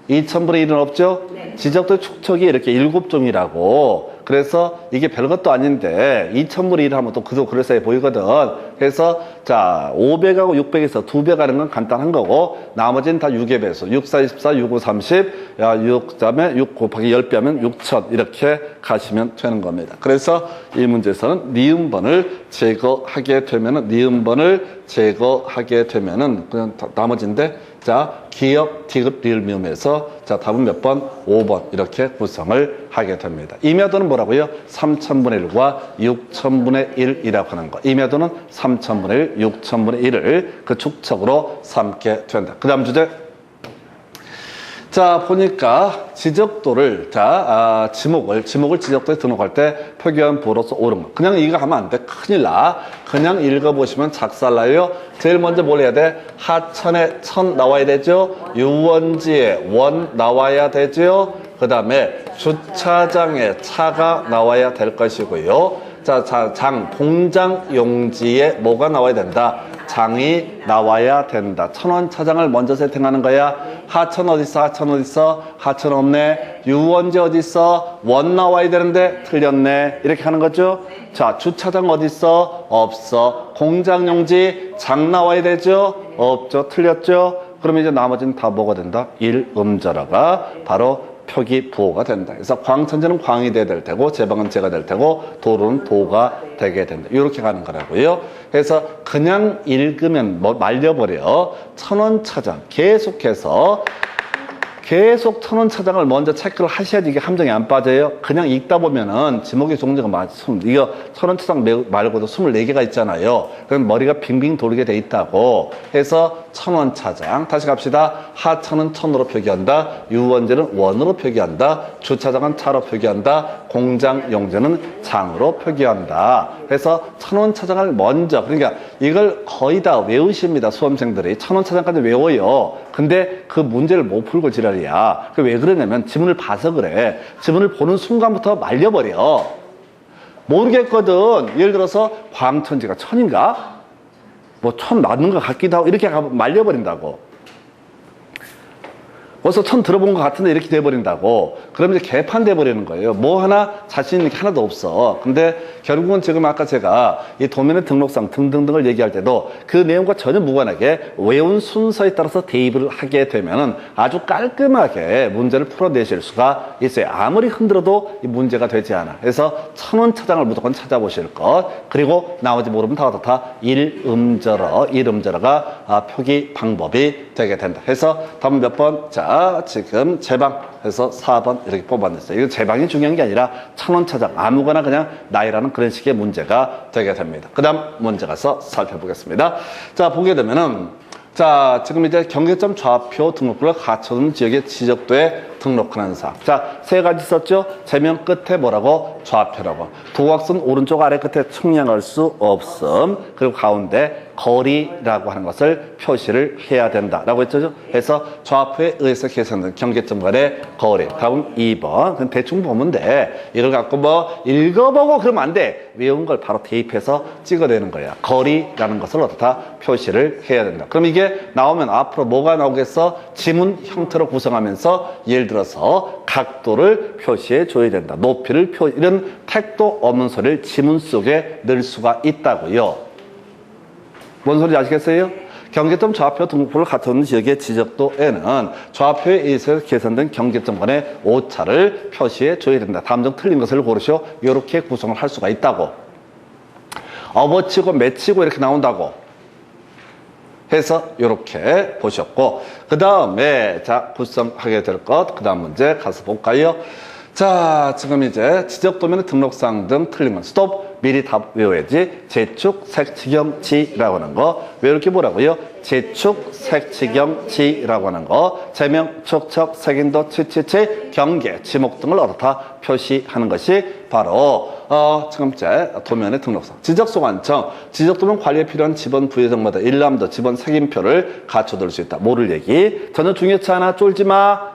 2000분의 1은 없죠. 지적도의 축척이 이렇게 7종이라고. 그래서 이게 별것도 아닌데 2000분의 1 하면 또 그도 그럴싸해 보이거든. 그래서 자 500하고 600에서 2배 가는 건 간단한 거고 나머지는 다 6의 배수. 6, 4, 24, 6, 5, 30 6 다음에 6 곱하기 10배 하면 6000 이렇게 가시면 되는 겁니다. 그래서 이 문제에서는 니은번을 제거하게 되면은 니은번을 제거하게 되면은 그냥 나머지인데 자 기역, 디귿, 리을, 미음에서 자 답은 몇 번? 5번 이렇게 구성을 하게 됩니다. 임야도는 뭐라고요? 3000분의 1과 6000분의 1이라고 하는 거. 임야도는 3000분의 1, 6000분의 1을 그 축척으로 삼게 된다. 그 다음 주제. 자 보니까 지적도를 지목을 지적도에 등록할 때 표기한 부호로서 옳은 거. 그냥 이거 하면 안 돼. 큰일 나. 그냥 읽어보시면 작살나요. 제일 먼저 뭘 해야 돼? 하천에 천 나와야 되죠. 유원지에 원 나와야 되죠. 그 다음에 주차장에 차가 나와야 될 것이고요. 장, 공장 용지에 뭐가 나와야 된다? 장이 나와야 된다. 천원차장을 먼저 세팅하는 거야. 하천 어딨어? 하천 어딨어? 하천 없네. 유원지 어딨어? 원 나와야 되는데 틀렸네. 이렇게 하는 거죠. 자, 주차장 어딨어? 없어. 공장 용지 장 나와야 되죠? 없죠. 틀렸죠? 그러면 이제 나머지는 다 뭐가 된다? 일음절어가 바로 표기 부호가 된다. 그래서 광천지는 광이 돼야 될 테고 제방은 제가 될 테고 도로는 도가 되게 된다. 이렇게 가는 거라고요. 그래서 그냥 읽으면 말려버려. 천원차장 계속해서 계속 천원차장을 먼저 체크를 하셔야지 이게 함정이 안 빠져요. 그냥 읽다 보면은 지목의 종류가 이거 천원차장 말고도 24개가 있잖아요. 그럼 머리가 빙빙 돌게 돼 있다고 해서 천원차장 다시 갑시다. 하천은 천으로 표기한다. 유원지는 원으로 표기한다. 주차장은 차로 표기한다. 공장 용지는 장으로 표기한다. 그래서 천원차장을 먼저 그러니까 이걸 거의 다 외우십니다. 수험생들이 천원차장까지 외워요. 근데 그 문제를 못 풀고 지랄이야. 왜 그러냐면 지문을 봐서 그래. 지문을 보는 순간부터 말려버려. 모르겠거든. 예를 들어서 광천지가 천인가? 뭐 천 맞는 것 같기도 하고 이렇게 말려버린다고. 벌써 천 들어본 것 같은데 이렇게 돼버린다고. 그러면 이제 개판 돼버리는 거예요. 뭐 하나 자신 있는 게 하나도 없어. 근데 결국은 지금 아까 제가 이 도면의 등록상 등등등을 얘기할 때도 그 내용과 전혀 무관하게 외운 순서에 따라서 대입을 하게 되면은 아주 깔끔하게 문제를 풀어내실 수가 있어요. 아무리 흔들어도 이 문제가 되지 않아. 그래서 천원차장을 무조건 찾아보실 것. 그리고 나머지 모르면 다 일음절어가 표기 방법이 되게 된다. 그래서 답은 몇 번? 자, 지금 제방해서 4번 이렇게 뽑아냈어요. 이거 제방이 중요한 게 아니라 천원차장 아무거나 그냥 나이라는 그런 식의 문제가 되게 됩니다. 그 다음 문제 가서 살펴보겠습니다. 자, 보게 되면은 자, 지금 이제 경계점 좌표 등록부를 갖춰둔 지역의 지적도에 등록하는 사항. 자, 세 가지 썼죠? 제면 끝에 뭐라고? 좌표라고. 도각선 오른쪽 아래 끝에 측량할 수 없음. 그리고 가운데 거리라고 하는 것을 표시를 해야 된다라고 했죠. 그래서 좌표에 의해서 계산된 경계점 간의 거리. 답은 2번. 그럼 대충 보면 돼. 이걸 갖고 뭐 읽어보고 그러면 안 돼. 외운 걸 바로 대입해서 찍어내는 거야. 거리라는 것을 어떻다 표시를 해야 된다. 그럼 이게 나오면 앞으로 뭐가 나오겠어? 지문 형태로 구성하면서 예를 들어서 각도를 표시해 줘야 된다. 높이를 이런 택도 없는 소리를 지문 속에 넣을 수가 있다고요. 뭔 소리인지 아시겠어요? 경계점 좌표 등록부를 갖춰있는 지역의 지적도에는 좌표에 의해서 계산된 경계점 간의 오차를 표시해 줘야 된다. 다음 중 틀린 것을 고르시오. 이렇게 구성을 할 수가 있다고. 업어치고 매치고 이렇게 나온다고 해서 이렇게 보셨고, 그 다음에 자 구성하게 될 것, 그 다음 문제 가서 볼까요? 자, 지금 이제 지적도면의 등록사항 등 틀린 건 스톱. 미리 답 외워야지. 제축, 색치경, 지라고 하는 거. 왜 이렇게 뭐라고요? 제축, 색치경, 지라고 하는 거. 제명, 촉척, 색인도, 치치치, 경계, 지목 등을 어떻다 표시하는 것이 바로 지금째 도면의 등록상. 지적소관청, 지적도면 관리에 필요한 지번 부여정마다 일람도 지번 색인표를 갖춰둘 수 있다. 모를 얘기. 전혀 중요치 않아. 쫄지 마.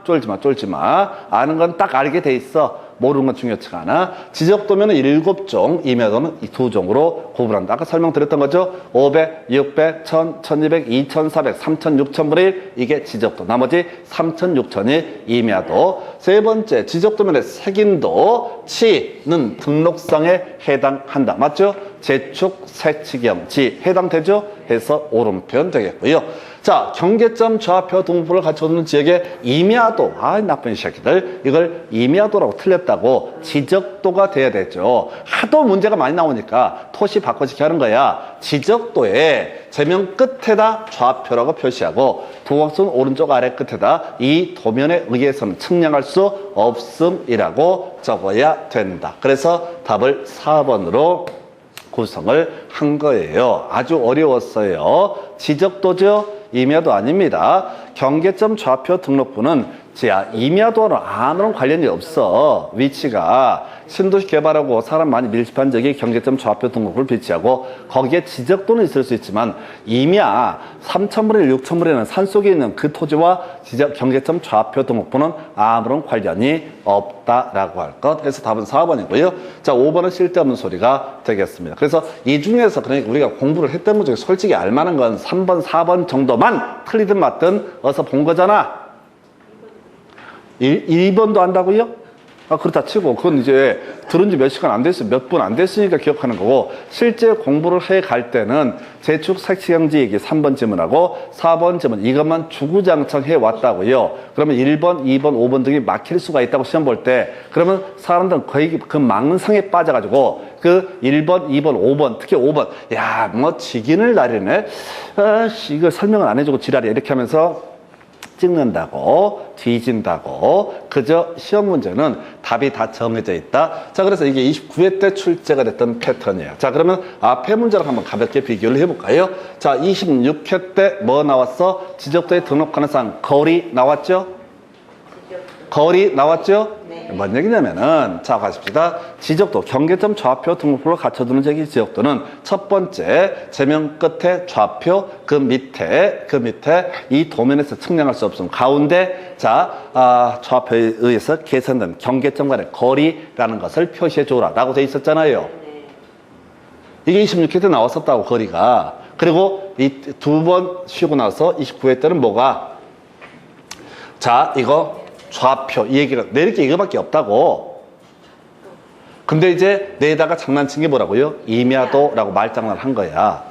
아는 건 딱 알게 돼 있어. 모르는 건 중요치가 않아. 지적도면은 7종, 임야도는 이 2종으로 구분한다. 아까 설명드렸던 거죠. 500, 600, 1000, 1200, 2400, 3000, 6000분의 1. 이게 지적도. 나머지 3000, 6000이 임야도. 세 번째, 지적도면의 색인도, 치는 등록상에 해당한다. 맞죠? 제축, 색치경, 지 해당되죠? 해서 옳은 표현 되겠고요. 자, 경계점 좌표 등록부를 갖춰두는 지역의 임야도. 나쁜 새끼들. 이걸 임야도라고 틀렸다고 지적도가 돼야 되죠. 하도 문제가 많이 나오니까 토시 바꿔지게 하는 거야. 지적도에 제면 끝에다 좌표라고 표시하고 도각선 오른쪽 아래 끝에다 이 도면에 의해서는 측량할 수 없음이라고 적어야 된다. 그래서 답을 4번으로 구성을 한 거예요. 아주 어려웠어요. 지적도죠? 임야도 아닙니다. 경계점 좌표 등록부는 임야도는 아무런 관련이 없어. 위치가 신도시 개발하고 사람 많이 밀집한 지역에 경계점 좌표 등록부를 배치하고 거기에 지적도는 있을 수 있지만 임야 3000분의 1, 6000분의 1은 산속에 있는 그 토지와 경계점 좌표 등록부는 아무런 관련이 없다라고 할 것. 그래서 답은 4번이고요. 자, 5번은 쓸데없는 소리가 되겠습니다. 그래서 이 중에서 그러니까 우리가 공부를 했던 것 중에 솔직히 알만한 건 3번, 4번 정도만 틀리든 맞든 어서 본 거잖아. 1번도 안다고요? 그렇다 치고 그건 이제 들은 지 몇 시간 안 됐어요. 몇 분 안 됐으니까 기억하는 거고 실제 공부를 해 갈 때는 제축 색치경지 얘기 3번 지문하고 4번 지문 이것만 주구장창 해왔다고요. 그러면 1번, 2번, 5번 등이 막힐 수가 있다고 시험 볼 때 그러면 사람들은 거의 그 망상에 빠져가지고 그 1번, 2번, 5번 특히 5번 야, 뭐 직인을 나리네. 이거 설명을 안 해주고 지랄이야 이렇게 하면서 찍는다고 뒤진다고 그저 시험 문제는 답이 다 정해져 있다. 자, 그래서 이게 29회 때 출제가 됐던 패턴이에요. 자, 그러면 앞에 문제랑 한번 가볍게 비교를 해볼까요? 자, 26회 때 뭐 나왔어? 지적도에 등록하는 사항 거리 나왔죠? 거리 나왔죠? 네. 뭔 얘기냐면은 자, 가십시다. 지적도 경계점 좌표 등록부를 갖춰두는 지적도는 첫 번째 제면 끝에 좌표 그 밑에 이 도면에서 측량할 수 없음 가운데 자 좌표에 의해서 계산된 경계점 간의 거리라는 것을 표시해 줘라 라고 돼 있었잖아요. 이게 26회 때 나왔었다고 거리가. 그리고 이 두 번 쉬고 나서 29회 때는 뭐가 자 이거 좌표 이 얘기가 내릴 게 이거밖에 없다고. 근데 이제 내다가 장난친 게 뭐라고요? 임야도라고 말장난을 한 거야.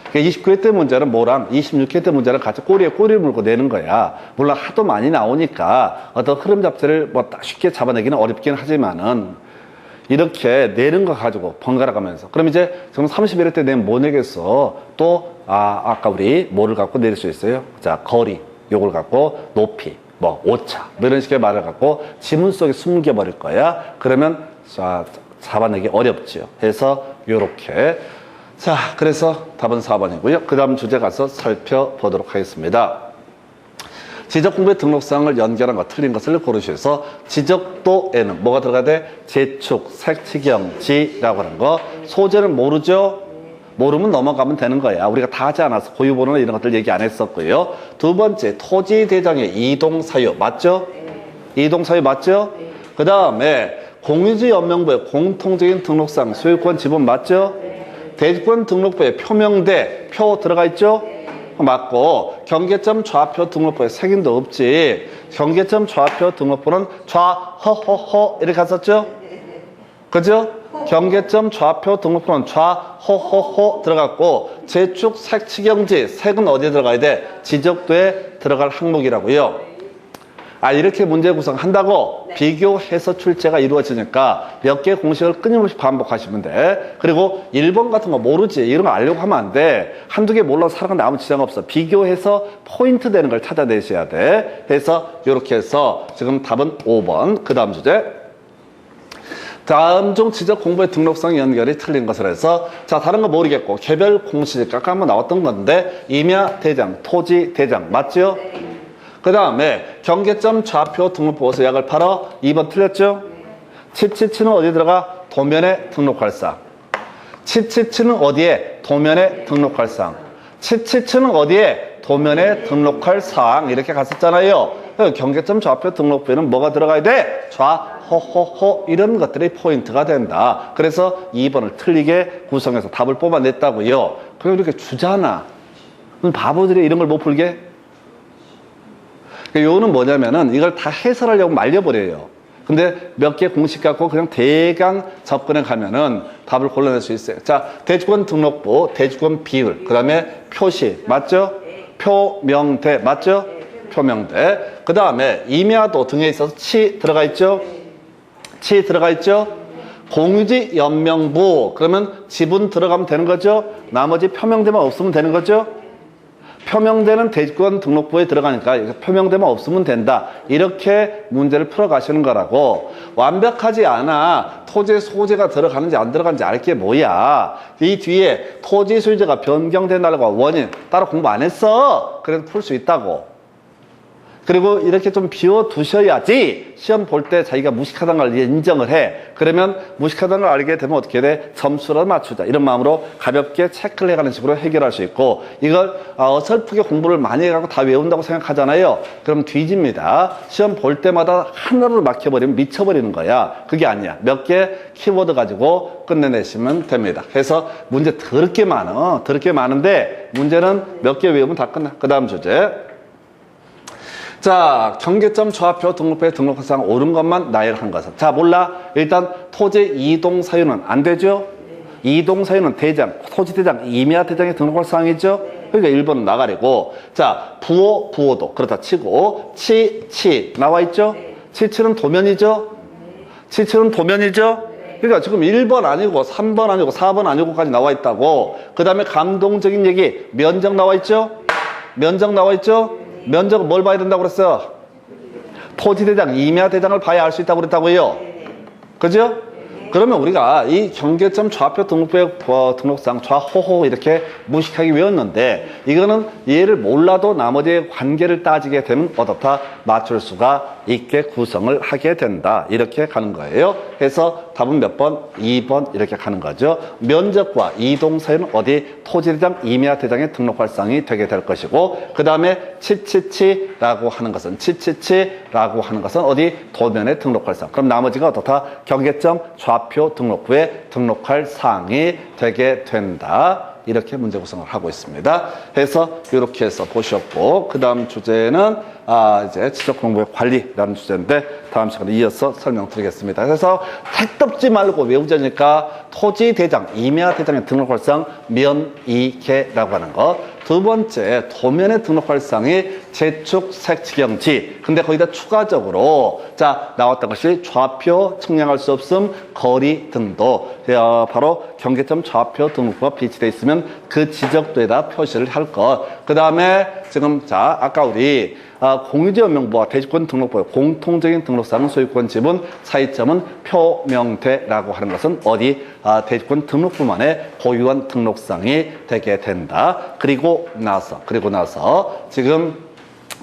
그러니까 29회 때 문제는 뭐람 26회 때 문제는 같이 꼬리에 꼬리를 물고 내는 거야. 물론 하도 많이 나오니까 어떤 흐름 잡지를 뭐 딱 쉽게 잡아내기는 어렵긴 하지만은 이렇게 내는 거 가지고 번갈아 가면서 그럼 이제 지금 31회 때 내면 뭐 내겠어? 또 아까 우리 뭐를 갖고 내릴 수 있어요? 자, 거리 요걸 갖고 높이 뭐 오차 뭐 이런 식의 말을 갖고 지문 속에 숨겨버릴 거야. 그러면 잡아내기 어렵죠. 해서 요렇게 자, 그래서 답은 4번이고요. 그 다음 주제 가서 살펴보도록 하겠습니다. 지적 공부의 등록사항을 연결한 것, 틀린 것을 고르셔서 지적도에는 뭐가 들어가야 돼? 제축, 색치경지라고 하는 거. 소재는 모르죠? 모르면 넘어가면 되는 거야. 우리가 다 하지 않아서 고유번호나 이런 것들 얘기 안 했었고요. 두 번째, 토지대장의 이동사유 맞죠? 이동사유 맞죠? 그 다음에 공유지연명부의 공통적인 등록사항, 소유권 지분 맞죠? 대지권 등록부에 표명대, 표 들어가 있죠? 맞고, 경계점 좌표 등록부에 색인도 없지. 경계점 좌표 등록부는 좌허허허 이렇게 갔었죠? 그죠? 경계점 좌표 등록부는 좌허허허 들어갔고, 제축 색치경지, 색은 어디에 들어가야 돼? 지적도에 들어갈 항목이라고요. 이렇게 문제 구성한다고 비교해서 출제가 이루어지니까 몇 개의 공식을 끊임없이 반복하시면 돼. 그리고 1번 같은 거 모르지. 이런 거 알려고 하면 안 돼. 한두 개 몰라서 살아가는데 아무 지장 없어. 비교해서 포인트 되는 걸 찾아내셔야 돼. 그래서 이렇게 해서 지금 답은 5번. 그 다음 주제. 다음 중 지적 공부의 등록상 연결이 틀린 것을 해서 자, 다른 거 모르겠고 개별 공식 아까 한번 나왔던 건데 임야 대장, 토지 대장 맞죠? 그 다음에 경계점 좌표 등록부에서 약을 팔아 2번 틀렸죠? 칩치치는 어디에 들어가? 도면에 등록할 사항. 칩치치는 어디에? 도면에 등록할 사항. 칩치치는 어디에? 도면에 등록할 사항. 이렇게 갔었잖아요. 경계점 좌표 등록부에는 뭐가 들어가야 돼? 좌허허허 이런 것들이 포인트가 된다. 그래서 2번을 틀리게 구성해서 답을 뽑아냈다고요. 그럼 이렇게 주잖아. 그럼 바보들이 이런 걸 못 풀게? 요거는 뭐냐면은 이걸 다 해설하려고 말려버려요. 근데 몇 개 공식 갖고 그냥 대강 접근해 가면은 답을 골라낼 수 있어요. 자, 대지권 등록부, 대지권 비율, 그 다음에 표시, 맞죠? 표명대, 맞죠? 표명대. 그 다음에 임야도 등에 있어서 치 들어가 있죠? 치 들어가 있죠? 공유지 연명부, 그러면 지분 들어가면 되는 거죠? 나머지 표명대만 없으면 되는 거죠? 표명대는 대지권 등록부에 들어가니까 표명대만 없으면 된다. 이렇게 문제를 풀어가시는 거라고. 완벽하지 않아. 토지 소재가 들어가는지 안 들어가는지 알 게 뭐야. 이 뒤에 토지 소유자가 변경된 날과 원인 따로 공부 안 했어. 그래도 풀 수 있다고. 그리고 이렇게 좀 비워두셔야지 시험 볼 때 자기가 무식하다는 걸 인정을 해. 그러면 무식하다는 걸 알게 되면 어떻게 돼? 점수를 맞추자. 이런 마음으로 가볍게 체크를 해가는 식으로 해결할 수 있고, 이걸 어설프게 공부를 많이 해가고 다 외운다고 생각하잖아요. 그럼 뒤집니다. 시험 볼 때마다 하나로 막혀버리면 미쳐버리는 거야. 그게 아니야. 몇 개 키워드 가지고 끝내내시면 됩니다. 그래서 문제 더럽게 많아. 더럽게 많은데 문제는 몇 개 외우면 다 끝나. 그 다음 주제. 자, 경계점 좌표 등록부에 등록한 사항 옳은 것만 나열한 것은. 자, 몰라. 일단 토지 이동 사유는 안 되죠? 이동 사유는 대장, 토지 대장, 임야 대장에 등록할 사항이죠? 그러니까 1번은 나가리고. 자, 부호, 부호도 그렇다 치고, 치 나와 있죠? 치는 도면이죠? 치는 도면이죠? 그러니까 지금 1번 아니고 3번 아니고 4번 아니고까지 나와 있다고. 그 다음에 감동적인 얘기, 면적 나와 있죠? 면적 나와 있죠? 면적은 뭘 봐야 된다고 그랬어요? 토지대장, 임야대장을 봐야 알 수 있다고 그랬다고요. 그죠? 그러면 우리가 이 경계점 좌표 등록부의 등록상 좌호호 이렇게 무식하게 외웠는데, 이거는 얘를 몰라도 나머지의 관계를 따지게 되면 어떻다? 맞출 수가 있게 구성을 하게 된다. 이렇게 가는 거예요. 그래서 답은 몇 번? 2번 이렇게 가는 거죠. 면적과 이동 사유는 어디? 토지대장, 임야대장에 등록할 사항이 되게 될 것이고, 그 다음에 치치치라고 하는 것은 어디? 도면에 등록할 사항. 그럼 나머지가 어떻다? 경계점 좌표 등록부에 등록할 사항이 되게 된다. 이렇게 문제 구성을 하고 있습니다. 해서 이렇게 해서 보셨고, 그 다음 주제는 이제 지적 공부의 관리라는 주제인데 다음 시간에 이어서 설명드리겠습니다. 그래서 택덥지 말고 외우자니까 토지 대장, 임야 대장에 등록할 사항 면이계라고 하는 거. 두 번째, 도면에 등록할 사항이 제축 색치경지. 근데 거기다 추가적으로 자 나왔던 것이 좌표 측량할 수 없음, 거리 등도 바로 경계점 좌표 등록부가 비치되어 있으면 그 지적도에다 표시를 할 것. 그 다음에 지금 자 아까 우리 공유지원 명부와 대지권 등록부의 공통적인 등록사항은 소유권 지분, 차이점은 표명돼라고 하는 것은 어디 대지권 등록부만의 고유한 등록사항이 되게 된다. 그리고 나서 지금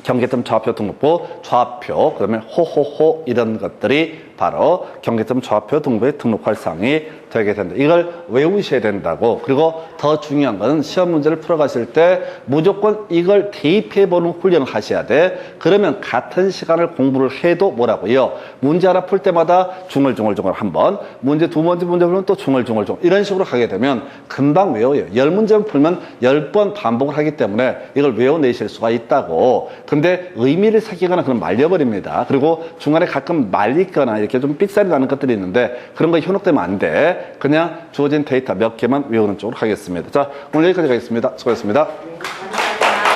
경계점 좌표 등록부, 좌표, 그다음에 호호호 이런 것들이 바로 경계점 좌표 등록부에 등록할 사항이 되게 된다. 이걸 외우셔야 된다고. 그리고 더 중요한 것은 시험 문제를 풀어가실 때 무조건 이걸 대입해보는 훈련을 하셔야 돼. 그러면 같은 시간을 공부를 해도 뭐라고요? 문제 하나 풀 때마다 중얼중얼 한 번, 문제 두 번째 문제 풀면 또 중얼중얼 이런 식으로 하게 되면 금방 외워요. 10문제만 풀면 10번 반복을 하기 때문에 이걸 외워내실 수가 있다고. 근데 의미를 새기거나 그럼 말려버립니다. 그리고 중간에 가끔 말리거나 이렇게 좀 삑사리 나는 것들이 있는데 그런 거 현혹되면 안 돼. 그냥 주어진 데이터 몇 개만 외우는 쪽으로 하겠습니다. 자, 오늘 여기까지 가겠습니다. 수고하셨습니다.